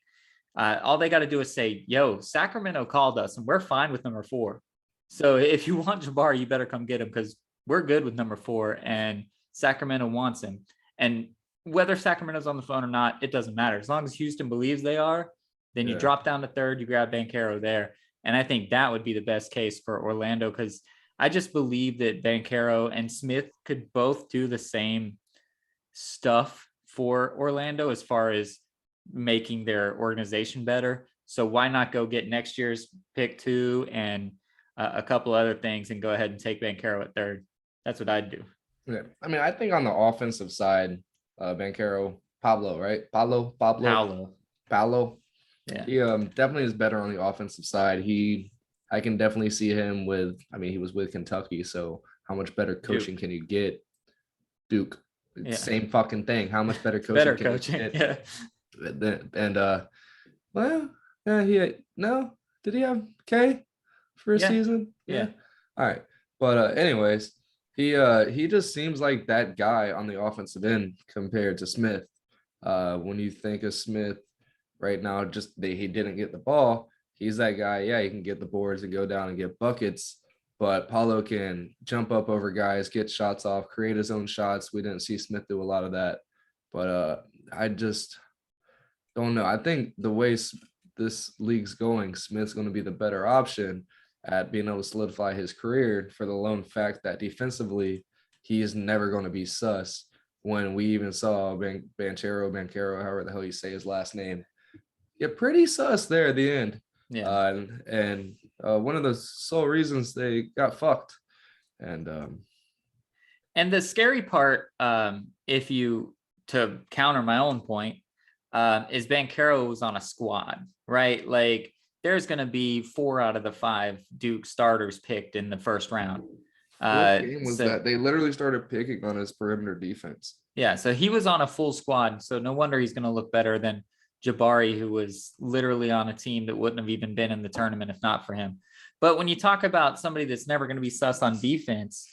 All they got to do is say, yo, Sacramento called us and we're fine with number 4. So if you want Jabari, you better come get him because we're good with number 4 and Sacramento wants him. And whether Sacramento's on the phone or not, it doesn't matter. As long as Houston believes they are, then you drop down to third, you grab Bankero there. And I think that would be the best case for Orlando because I just believe that Bankero and Smith could both do the same stuff for Orlando as far as making their organization better. So why not go get next year's pick 2 and a couple other things and go ahead and take Bankero at third? That's what I'd do. Yeah, I mean, I think on the offensive side, Bankero, Pablo, right? Paolo. Yeah. He definitely is better on the offensive side. I can definitely see him with. I mean, he was with Kentucky, so how much better coaching can you get? Duke, same fucking thing. How much better coaching can you get? Yeah. And well, yeah, no, did he have K for a season? Yeah. All right, but anyways, he just seems like that guy on the offensive end compared to Smith. When you think of Smith right now, he didn't get the ball. He's that guy. Yeah, he can get the boards and go down and get buckets. But Paulo can jump up over guys, get shots off, create his own shots. We didn't see Smith do a lot of that. But I just don't know. I think the way this league's going, Smith's going to be the better option at being able to solidify his career for the lone fact that defensively, he is never going to be sus. When we even saw Bankero, however the hell you say his last name, get pretty sus there at the end. Yeah. And one of the sole reasons they got fucked. And the scary part, if you to counter my own point, is Bankero was on a squad, right? Like there's going to be 4 out of the 5 Duke starters picked in the first round. What game was that? They literally started picking on his perimeter defense. Yeah, so he was on a full squad, so no wonder he's going to look better than Jabari, who was literally on a team that wouldn't have even been in the tournament if not for him. But when you talk about somebody that's never going to be sus on defense,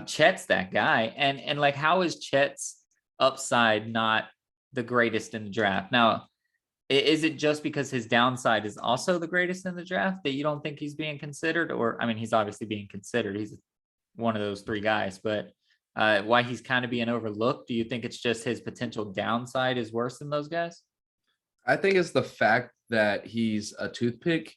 Chet's that guy. And like, how is Chet's upside not the greatest in the draft? Now, Is it just because his downside is also the greatest in the draft that you don't think he's being considered? Or, I mean, he's obviously being considered. He's one of those three guys, but why he's kind of being overlooked? Do you think it's just his potential downside is worse than those guys? I think it's the fact that he's a toothpick,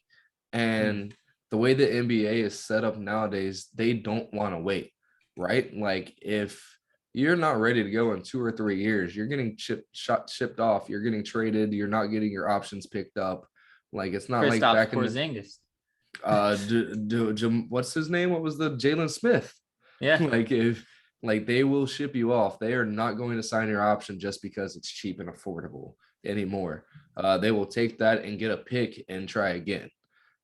and the way the NBA is set up nowadays, they don't want to wait, right? Like if you're not ready to go in 2 or 3 years, you're getting shipped off, you're getting traded, you're not getting your options picked up. Like it's not like Kristaps back in the Porzingis. what's his name? What was the Jalen Smith? Yeah, Like if like they will ship you off. They are not going to sign your option just because it's cheap and affordable anymore. They will take that and get a pick and try again.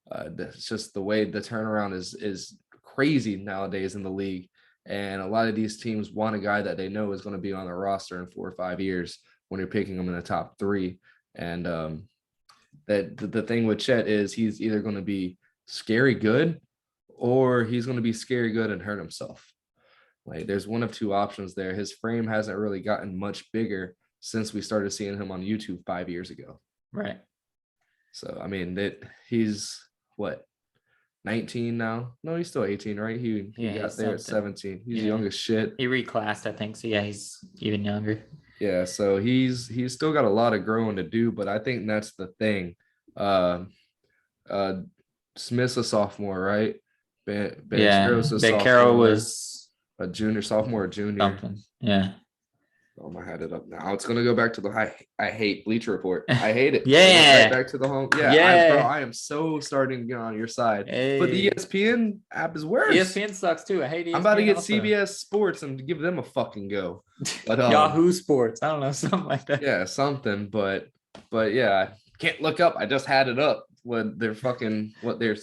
That's just the way the turnaround is crazy nowadays in the league. And a lot of these teams want a guy that they know is going to be on their roster in 4 or 5 years when you're picking them in the top 3. And that the thing with Chet is he's either going to be scary good or he's going to be scary good and hurt himself. Like there's one of two options there. His frame hasn't really gotten much bigger since we started seeing him on YouTube 5 years ago. right. So I mean that he's what 19 now? No, he's still 18, right? He Yeah, got he's there at something. 17. He's Yeah. young as shit. He reclassed, I think. So yeah, he's even younger. Yeah, so he's still got a lot of growing to do, but I think that's the thing. Uh uh Smith's a sophomore, right? Yeah, Banchero's a Beccaro sophomore, was a junior, sophomore, or junior. something. Yeah. I had it up now. It's gonna go back to the I hate Bleacher Report. I hate it. Yeah. Right back to the home. Yeah, Yeah. I am so starting to get on your side. But the Hey. ESPN app is worse. ESPN sucks too. I hate ESPN. I'm about to get also. CBS Sports and give them a fucking go. But Yahoo Sports. I don't know, something like that. yeah, something. But yeah, I can't look up. I just had it up what their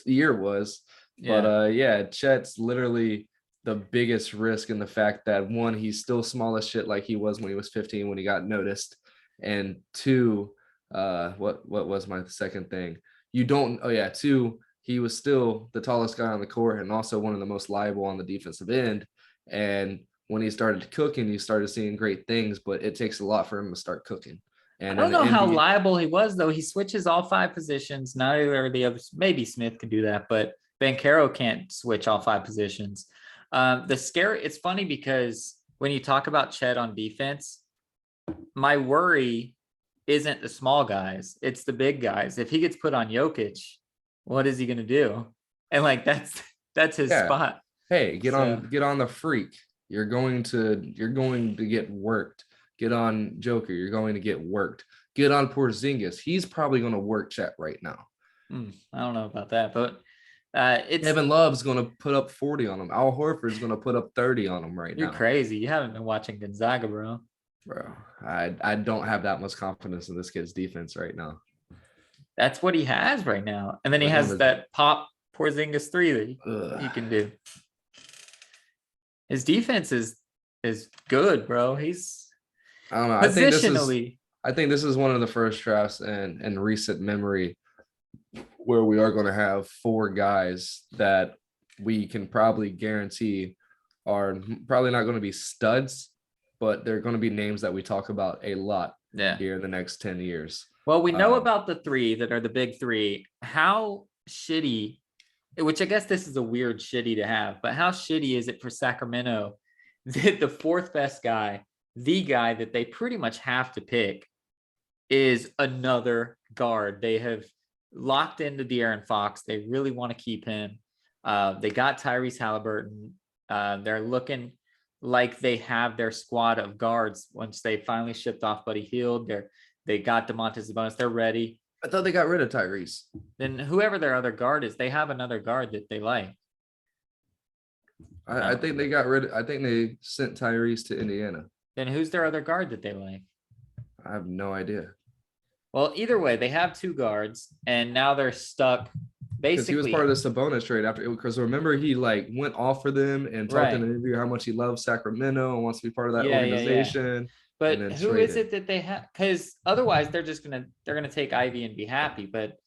year was. Yeah. But yeah, Chet's literally the biggest risk in the fact that one, he's still small as shit like he was when he was 15 when he got noticed. And two, what was my second thing? Two, he was still the tallest guy on the court and also one of the most liable on the defensive end. And when he started cooking, you started seeing great things, but it takes a lot for him to start cooking. And I don't know how NBA liable he was, though. He switches all 5 positions. Neither of the others, maybe Smith could do that, but Banchero can't switch all 5 positions. It's funny because when you talk about Chet on defense, my worry isn't the small guys, it's the big guys. If he gets put on Jokic, what is he going to do? And like that's his spot. Hey, get on the freak. You're going to get worked. Get on Joker. You're going to get worked. Get on Porzingis. He's probably going to work Chet right now. I don't know about that, but it's Kevin Love's going to put up 40 on him. Al Horford's going to put up 30 on him right now. You're crazy. You haven't been watching Gonzaga, bro. Bro, I don't have that much confidence in this kid's defense right now. That's what he has right now. And then he has that pop Porzingis 3 that he can do. His defense is good, bro. He's I don't know. positionally. I think this is one of the first drafts in recent memory where we are going to have 4 guys that we can probably guarantee are probably not going to be studs, but they're going to be names that we talk about a lot here in the next 10 years. Well, we know about the 3 that are the big 3. How shitty, which I guess this is a weird shitty to have, but how shitty is it for Sacramento that the 4th best guy, the guy that they pretty much have to pick, is another guard? They have locked into De'Aaron Fox. They really want to keep him. They got Tyrese Halliburton. They're looking like they have their squad of guards once they finally shipped off Buddy Hield. They got Domantas Sabonis. They're ready. I thought they got rid of Tyrese. Then whoever their other guard is, they have another guard that they like. I think they got rid of. I think they sent Tyrese to Indiana. Then who's their other guard that they like? I have no idea. Well, either way, they have 2 guards, and now they're stuck. Basically, he was part of the Sabonis trade after, because remember he like went off for them and talked in an interview how much he loves Sacramento and wants to be part of that organization. Yeah. But who is it that they have? Because otherwise they're gonna take Ivy and be happy. But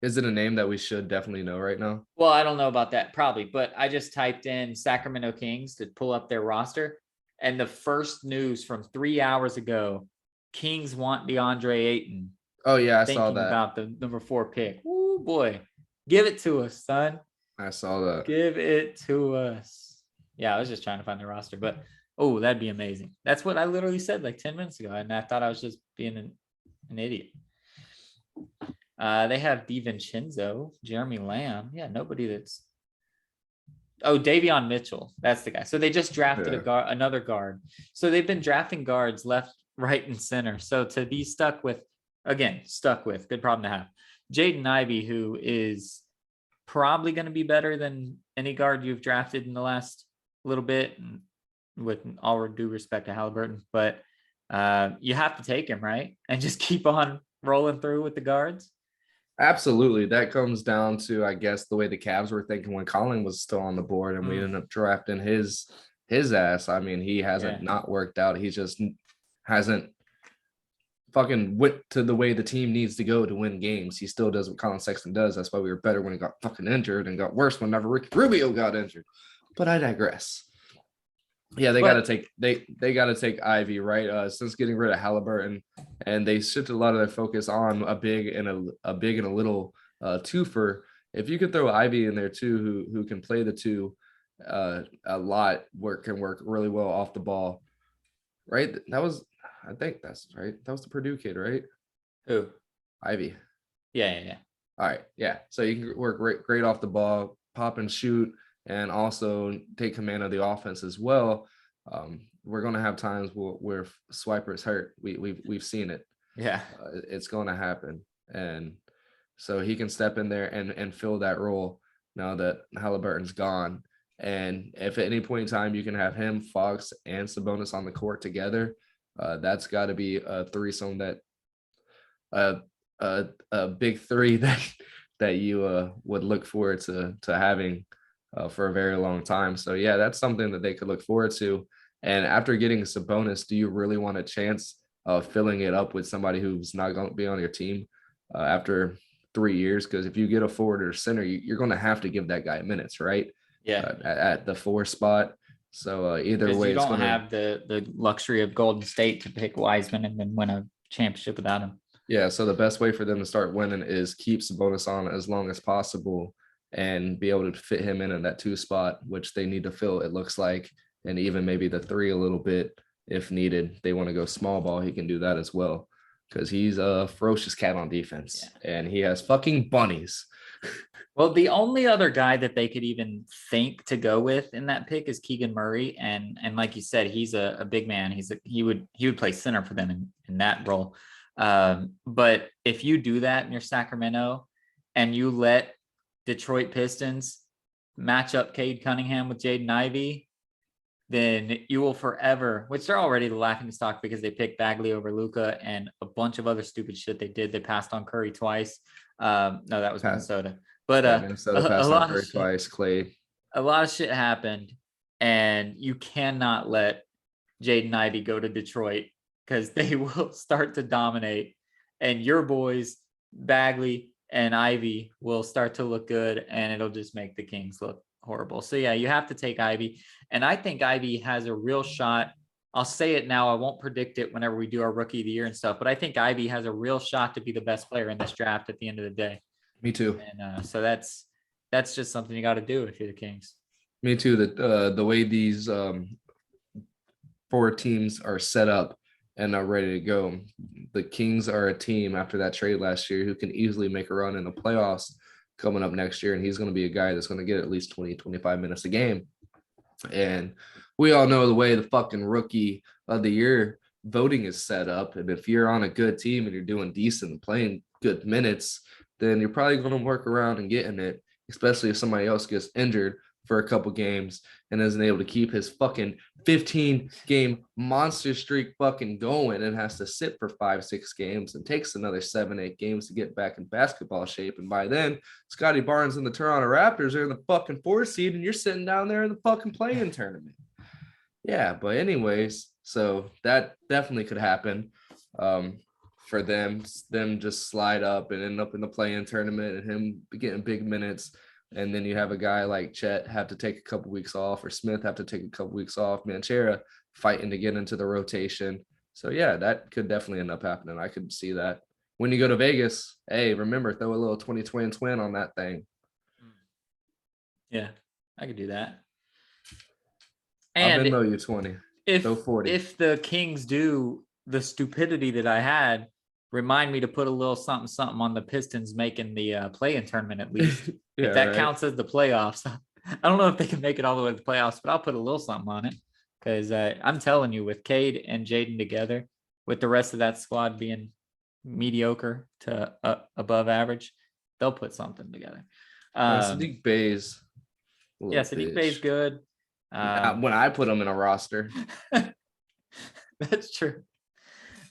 is it a name that we should definitely know right now? Well, I don't know about that, probably, but I just typed in Sacramento Kings to pull up their roster, And the first news from 3 hours ago, Kings want DeAndre Ayton. Oh yeah, I saw Thinking that. about the number 4 pick. Ooh, boy. Give it to us, son. I saw that. Give it to us. Yeah, I was just trying to find the roster, but oh, that'd be amazing. That's what I literally said like 10 minutes ago, and I thought I was just being an idiot. They have DiVincenzo, Jeremy Lamb. Yeah, nobody that's. Oh, Davion Mitchell. That's the guy. So they just drafted another guard. So they've been drafting guards left, right, and center. So to be stuck with good problem to have. Jaden Ivey, who is probably going to be better than any guard you've drafted in the last little bit, with all due respect to Halliburton, but you have to take him, right? And just keep on rolling through with the guards. Absolutely. That comes down to, I guess, the way the Cavs were thinking when Colin was still on the board and we ended up drafting his ass. I mean, he hasn't not worked out. He just hasn't fucking went to the way the team needs to go to win games. He still does what Colin Sexton does. That's why we were better when he got fucking injured and got worse whenever Ricky Rubio got injured. But I digress. Yeah, they got to take Ivy, right? Since getting rid of Halliburton, and they shifted a lot of their focus on a big and a little twofer. If you could throw Ivy in there too, who can play the two a lot, can work really well off the ball, right? I think that's right. That was the Purdue kid, right? Who? Ivy. Yeah. All right, yeah. So you can work great off the ball, pop and shoot, and also take command of the offense as well. We're going to have times where Swiper's hurt. We've seen it. Yeah, it's going to happen, and so he can step in there and fill that role now that Halliburton's gone. And if at any point in time you can have him, Fox, and Sabonis on the court together, that's got to be a threesome that a big three that you would look forward to having for a very long time. So yeah, that's something that they could look forward to. And after getting Sabonis, do you really want a chance of filling it up with somebody who's not going to be on your team after 3 years? Because if you get a forward or center, you're going to have to give that guy minutes, right? Yeah, at the 4 spot. So either way, you don't have the luxury of Golden State to pick Wiseman and then win a championship without him. Yeah, so the best way for them to start winning is keep Sabonis on as long as possible and be able to fit him in that 2 spot, which they need to fill, it looks like, and even maybe the 3 a little bit if needed. They want to go small ball, he can do that as well because he's a ferocious cat on defense and he has fucking bunnies. Well, the only other guy that they could even think to go with in that pick is Keegan Murray, and like you said, he's a big man. He would play center for them in that role. But if you do that in your Sacramento and you let Detroit Pistons match up Cade Cunningham with Jaden Ivey, then you will forever, which they're already the laughing stock because they picked Bagley over Luka and a bunch of other stupid shit they did. They passed on Curry twice. No, that was Minnesota. But Minnesota passed on Curry twice, Clay. A lot of shit happened, and you cannot let Jaden Ivey go to Detroit because they will start to dominate, and your boys, Bagley and Ivy, will start to look good, and it'll just make the Kings look horrible. So yeah, you have to take Ivy, and I think Ivy has a real shot. I'll say it now. I won't predict it whenever we do our rookie of the year and stuff, but I think Ivy has a real shot to be the best player in this draft at the end of the day. Me too. And so that's just something you got to do if you're the Kings. Me too. That the way these 4 teams are set up and are ready to go, the Kings are a team after that trade last year who can easily make a run in the playoffs coming up next year. And he's going to be a guy that's going to get at least 20, 25 minutes a game. And we all know the way the fucking rookie of the year voting is set up. And if you're on a good team and you're doing decent and playing good minutes, then you're probably going to work around and get in it, especially if somebody else gets injured for a couple games and isn't able to keep his fucking 15-game monster streak fucking going and has to sit for 5-6 games and takes another 7-8 games to get back in basketball shape. And by then, Scotty Barnes and the Toronto Raptors are in the fucking 4th seed and you're sitting down there in the fucking play-in tournament. Yeah, but anyways, so that definitely could happen. For them just slide up and end up in the play-in tournament and him getting big minutes. And then you have a guy like Chet have to take a couple weeks off, or Smith have to take a couple weeks off. Manchera fighting to get into the rotation. So yeah, that could definitely end up happening. I could see that. When you go to Vegas, hey, remember, throw a little 20-twin on that thing. Yeah, I could do that. I'll And Venmo you 20. Throw 40. if the Kings do the stupidity that I had, remind me to put a little something on the Pistons making the play-in tournament at least. Yeah, if that right. counts as the playoffs. I don't know if they can make it all the way to the playoffs, but I'll put a little something on it because I'm telling you, with Cade and Jaden together, with the rest of that squad being mediocre to above average, they'll put something together. Sadiq Bey's. Yeah, Sadiq Bey's good. When I put him in a roster. That's true.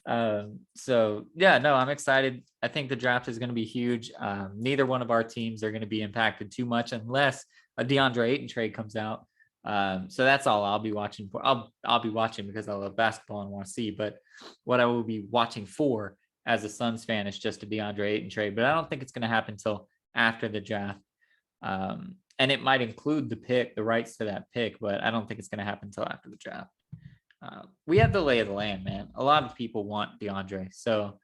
So yeah, no, I'm excited. I think the draft is going to be huge. Neither one of our teams are going to be impacted too much unless a DeAndre Ayton trade comes out. So that's all I'll be watching for. I'll be watching because I love basketball and want to see. But what I will be watching for as a Suns fan is just a DeAndre Ayton trade. But I don't think it's going to happen until after the draft. And it might include the rights to that pick, but I don't think it's going to happen until after the draft. We have the lay of the land, man. A lot of people want DeAndre, so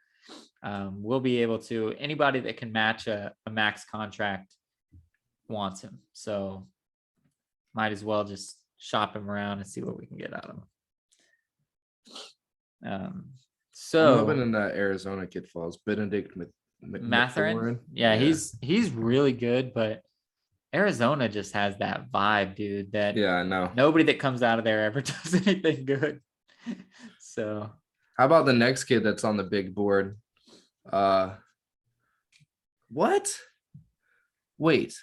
we'll be able to. Anybody that can match a max contract wants him, so might as well just shop him around and see what we can get out of him. So I'm hoping in that Arizona kid falls. Benedict Mathurin, yeah, he's really good, but Arizona just has that vibe, dude. That I know. Nobody that comes out of there ever does anything good. So how about the next kid that's on the big board? What? Wait.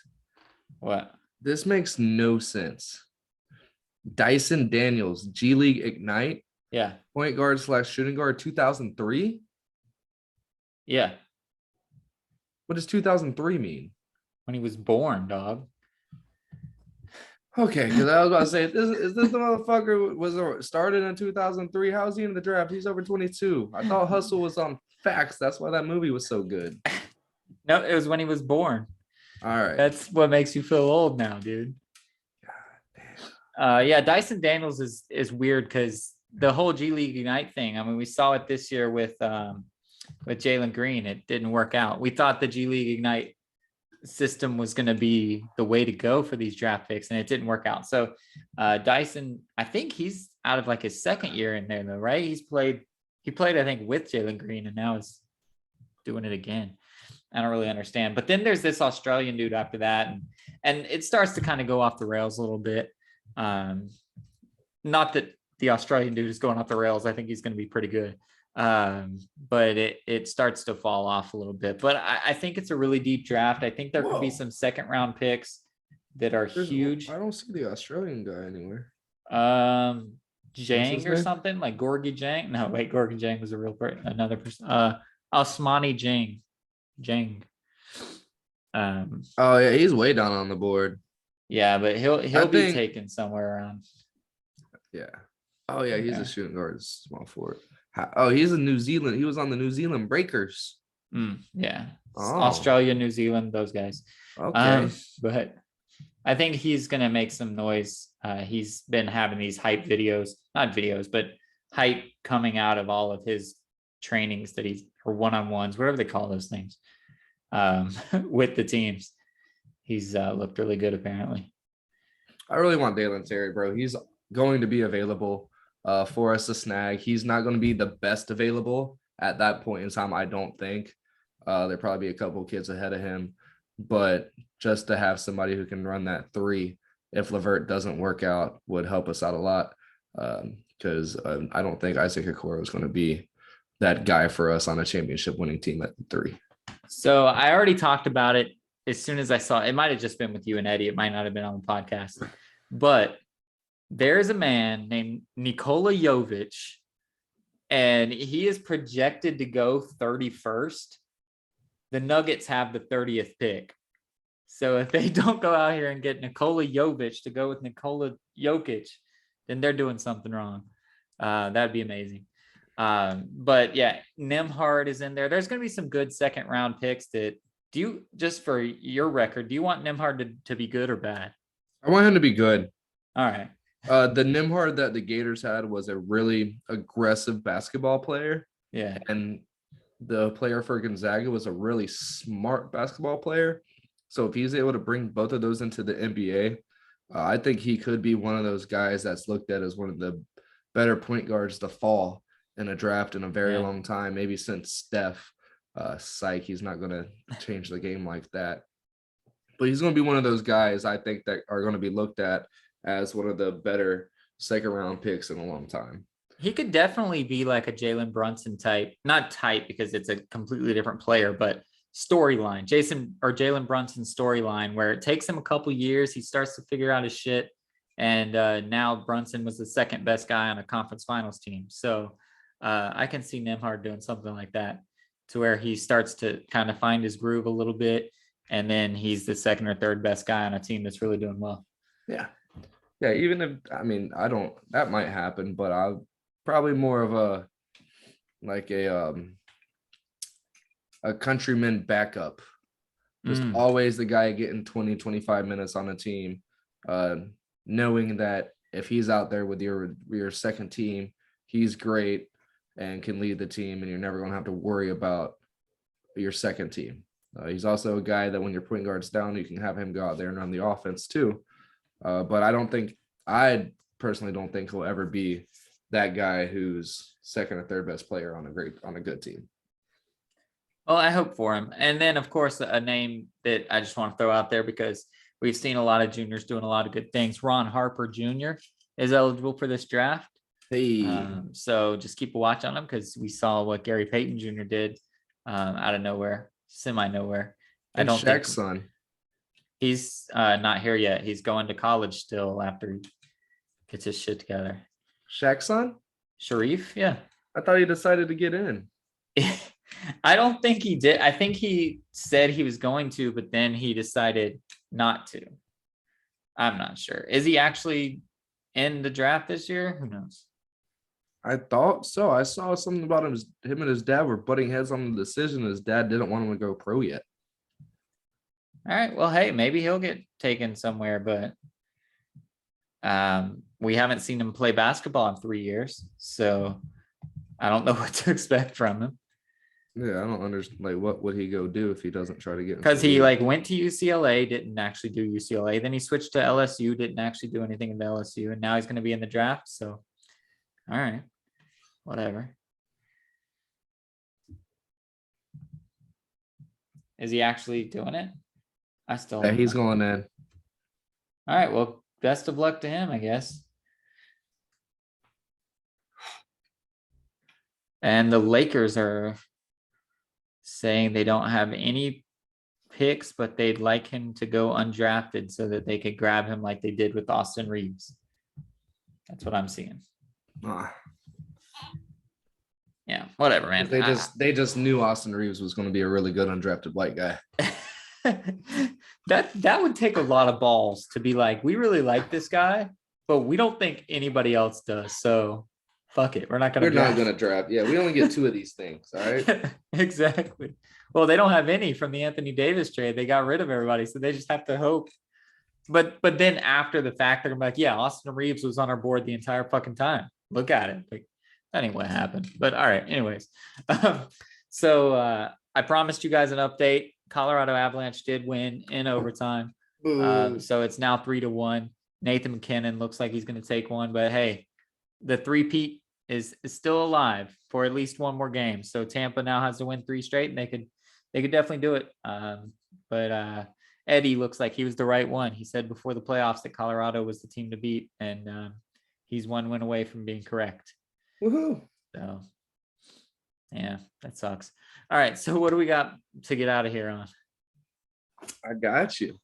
What? This makes no sense. Dyson Daniels, G League Ignite. Yeah. Point guard / shooting guard 2003. Yeah. What does 2003 mean? When he was born, dog. Okay, because I was about to say, is this the motherfucker was started in 2003? How is he in the draft? He's over 22. I thought Hustle was on Facts. That's why that movie was so good. No, it was when he was born. All right. That's what makes you feel old now, dude. Yeah, Dyson Daniels is weird because the whole G League Ignite thing. I mean, we saw it this year with Jalen Green. It didn't work out. We thought the G League Ignite system was going to be the way to go for these draft picks, and it didn't work out. So Dyson, I think he's out of like his second year in there though, right? He played I think with Jalen Green, and now is doing it again. I don't really understand. But then there's this Australian dude after that, and it starts to kind of go off the rails a little bit. Not that the Australian dude is going off the rails. I think he's going to be pretty good. But it starts to fall off a little bit. But I think it's a really deep draft. I think there could be some second round picks that are huge. I don't see the Australian guy anywhere. Jang or something like Gorgie Jang. No, wait, Gorgie Jang was a real person. Another person. Osmani Jang. Oh yeah, he's way down on the board. Yeah, but he'll be taken somewhere around. Yeah. Oh yeah, he's a shooting guard, small forward. Oh, he's in New Zealand. He was on the New Zealand Breakers. Yeah. Australia, New Zealand, those guys. Okay. But I think he's going to make some noise. He's been having these hype videos, not videos, but hype coming out of all of his trainings that or one-on-ones, whatever they call those things, with the teams. He's looked really good, apparently. I really want Dalen Terry, bro. He's going to be available for us to snag. He's not going to be the best available at that point in time, I don't think. There'll probably be a couple kids ahead of him, but just to have somebody who can run that three if LeVert doesn't work out would help us out a lot, because I don't think Isaac Okoro is going to be that guy for us on a championship winning team at the three. So I already talked about it as soon as I saw it. It might have just been with you and Eddie. It might not have been on the podcast, but there's a man named Nikola Jovic, and he is projected to go 31st. The Nuggets have the 30th pick. So if they don't go out here and get Nikola Jovic to go with Nikola Jokic, then they're doing something wrong. That'd be amazing. But yeah, Nembhard is in there. There's going to be some good second round picks just for your record, do you want Nembhard to be good or bad? I want him to be good. All right. The Nimhard that the Gators had was a really aggressive basketball player, Yeah. and the player for Gonzaga was a really smart basketball player. So if he's able to bring both of those into the NBA, I think he could be one of those guys that's looked at as one of the better point guards to fall in a draft in a very Yeah. long time, maybe since Steph. Psych, he's not going to change the game like that. But he's going to be one of those guys I think that are going to be looked at as one of the better second round picks in a long time. He could definitely be like a Jalen Brunson type, not type because it's a completely different player, but storyline. Jalen Brunson storyline where it takes him a couple years. He starts to figure out his shit. And now Brunson was the second best guy on a conference finals team. So I can see Nembhard doing something like that to where he starts to kind of find his groove a little bit. And then he's the second or third best guy on a team that's really doing well. Yeah. Yeah. Even if, that might happen, but I'll probably more of a countryman backup. Just always the guy getting 20, 25 minutes on a team, knowing that if he's out there with your second team, he's great and can lead the team, and you're never going to have to worry about your second team. He's also a guy that when your point guard's down, you can have him go out there and run the offense too. But I personally don't think he'll ever be that guy who's second or third best player on a good team. Well, I hope for him. And then, of course, a name that I just want to throw out there because we've seen a lot of juniors doing a lot of good things. Ron Harper Jr. is eligible for this draft. Hey. So just keep a watch on him because we saw what Gary Payton Jr. did out of nowhere, semi-nowhere. And I don't think son. He's not here yet. He's going to college still after he gets his shit together. Shaq's son? Sharif, yeah. I thought he decided to get in. I don't think he did. I think he said he was going to, but then he decided not to. I'm not sure. Is he actually in the draft this year? Who knows? I thought so. I saw something about him and his dad were butting heads on the decision. His dad didn't want him to go pro yet. All right. Well, hey, maybe he'll get taken somewhere, but we haven't seen him play basketball in 3 years, so I don't know what to expect from him. Yeah, I don't understand. Like, what would he go do if he doesn't try to get? Because he went to UCLA, didn't actually do UCLA. Then he switched to LSU, didn't actually do anything in the LSU, and now he's going to be in the draft. So, all right, whatever. Is he actually doing it? Yeah, he's going in. All right. Well, best of luck to him, I guess. And the Lakers are saying they don't have any picks, but they'd like him to go undrafted so that they could grab him like they did with Austin Reeves. That's what I'm seeing. Yeah, whatever, man. They just knew Austin Reeves was going to be a really good undrafted white guy. that would take a lot of balls to be like, we really like this guy, but we don't think anybody else does. So fuck it. We're not going to draft. Yeah, we only get 2 of these things. All right. Exactly. Well, they don't have any from the Anthony Davis trade. They got rid of everybody. So they just have to hope. But then after the fact, they're gonna be like, yeah, Austin Reeves was on our board the entire fucking time. Look at it. Like, that ain't what happened. But all right. Anyways. So I promised you guys an update. Colorado Avalanche did win in overtime. So it's now 3-1. Nathan McKinnon looks like he's going to take one. But hey, the three-peat is still alive for at least one more game. So Tampa now has to win 3 straight, and they could definitely do it. But Eddie looks like he was the right one. He said before the playoffs that Colorado was the team to beat, and he's 1 win away from being correct. Woohoo! So yeah, that sucks. All right, so what do we got to get out of here on? I got you.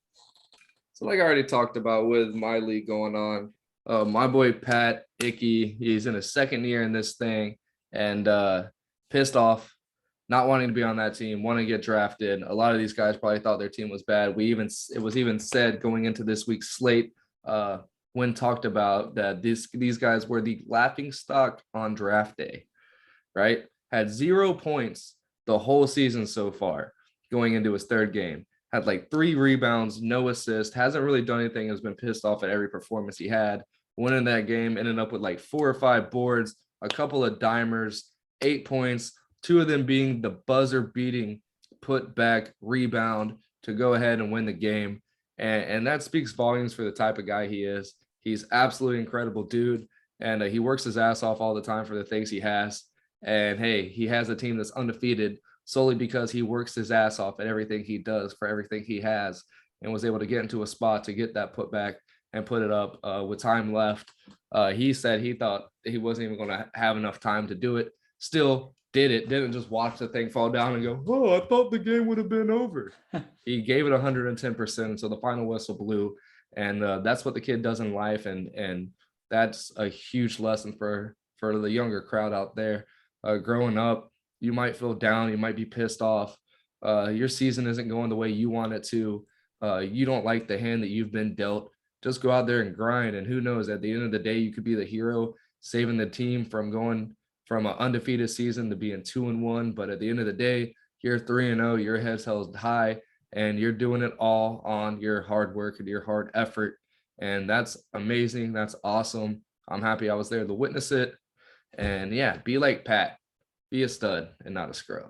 So like I already talked about with my league going on, my boy Pat Icky, he's in his second year in this thing and pissed off, not wanting to be on that team, wanting to get drafted. A lot of these guys probably thought their team was bad. It was even said going into this week's slate when talked about that these guys were the laughing stock on draft day, right? Had 0 points the whole season so far going into his 3rd game. Had like 3 rebounds, no assist, hasn't really done anything, has been pissed off at every performance he had. winning that game, ended up with like 4 or 5 boards, a couple of dimers, 8 points, 2 of them being the buzzer beating put back rebound to go ahead and win the game. And that speaks volumes for the type of guy he is. He's absolutely incredible dude. And he works his ass off all the time for the things he has. And hey, he has a team that's undefeated solely because he works his ass off at everything he does for everything he has, and was able to get into a spot to get that putback and put it up with time left. He said he thought he wasn't even going to have enough time to do it. Still did it. Didn't just watch the thing fall down and go, oh, I thought the game would have been over. He gave it 110% until the final whistle blew. And that's what the kid does in life. And that's a huge lesson for the younger crowd out there. Growing up, you might feel down. You might be pissed off. Your season isn't going the way you want it to. You don't like the hand that you've been dealt. Just go out there and grind. And who knows, at the end of the day, you could be the hero saving the team from going from an undefeated season to being 2-1. But at the end of the day, you're 3-0, your head's held high, and you're doing it all on your hard work and your hard effort. And that's amazing. That's awesome. I'm happy I was there to witness it. And yeah, be like Pat, be a stud and not a scrub.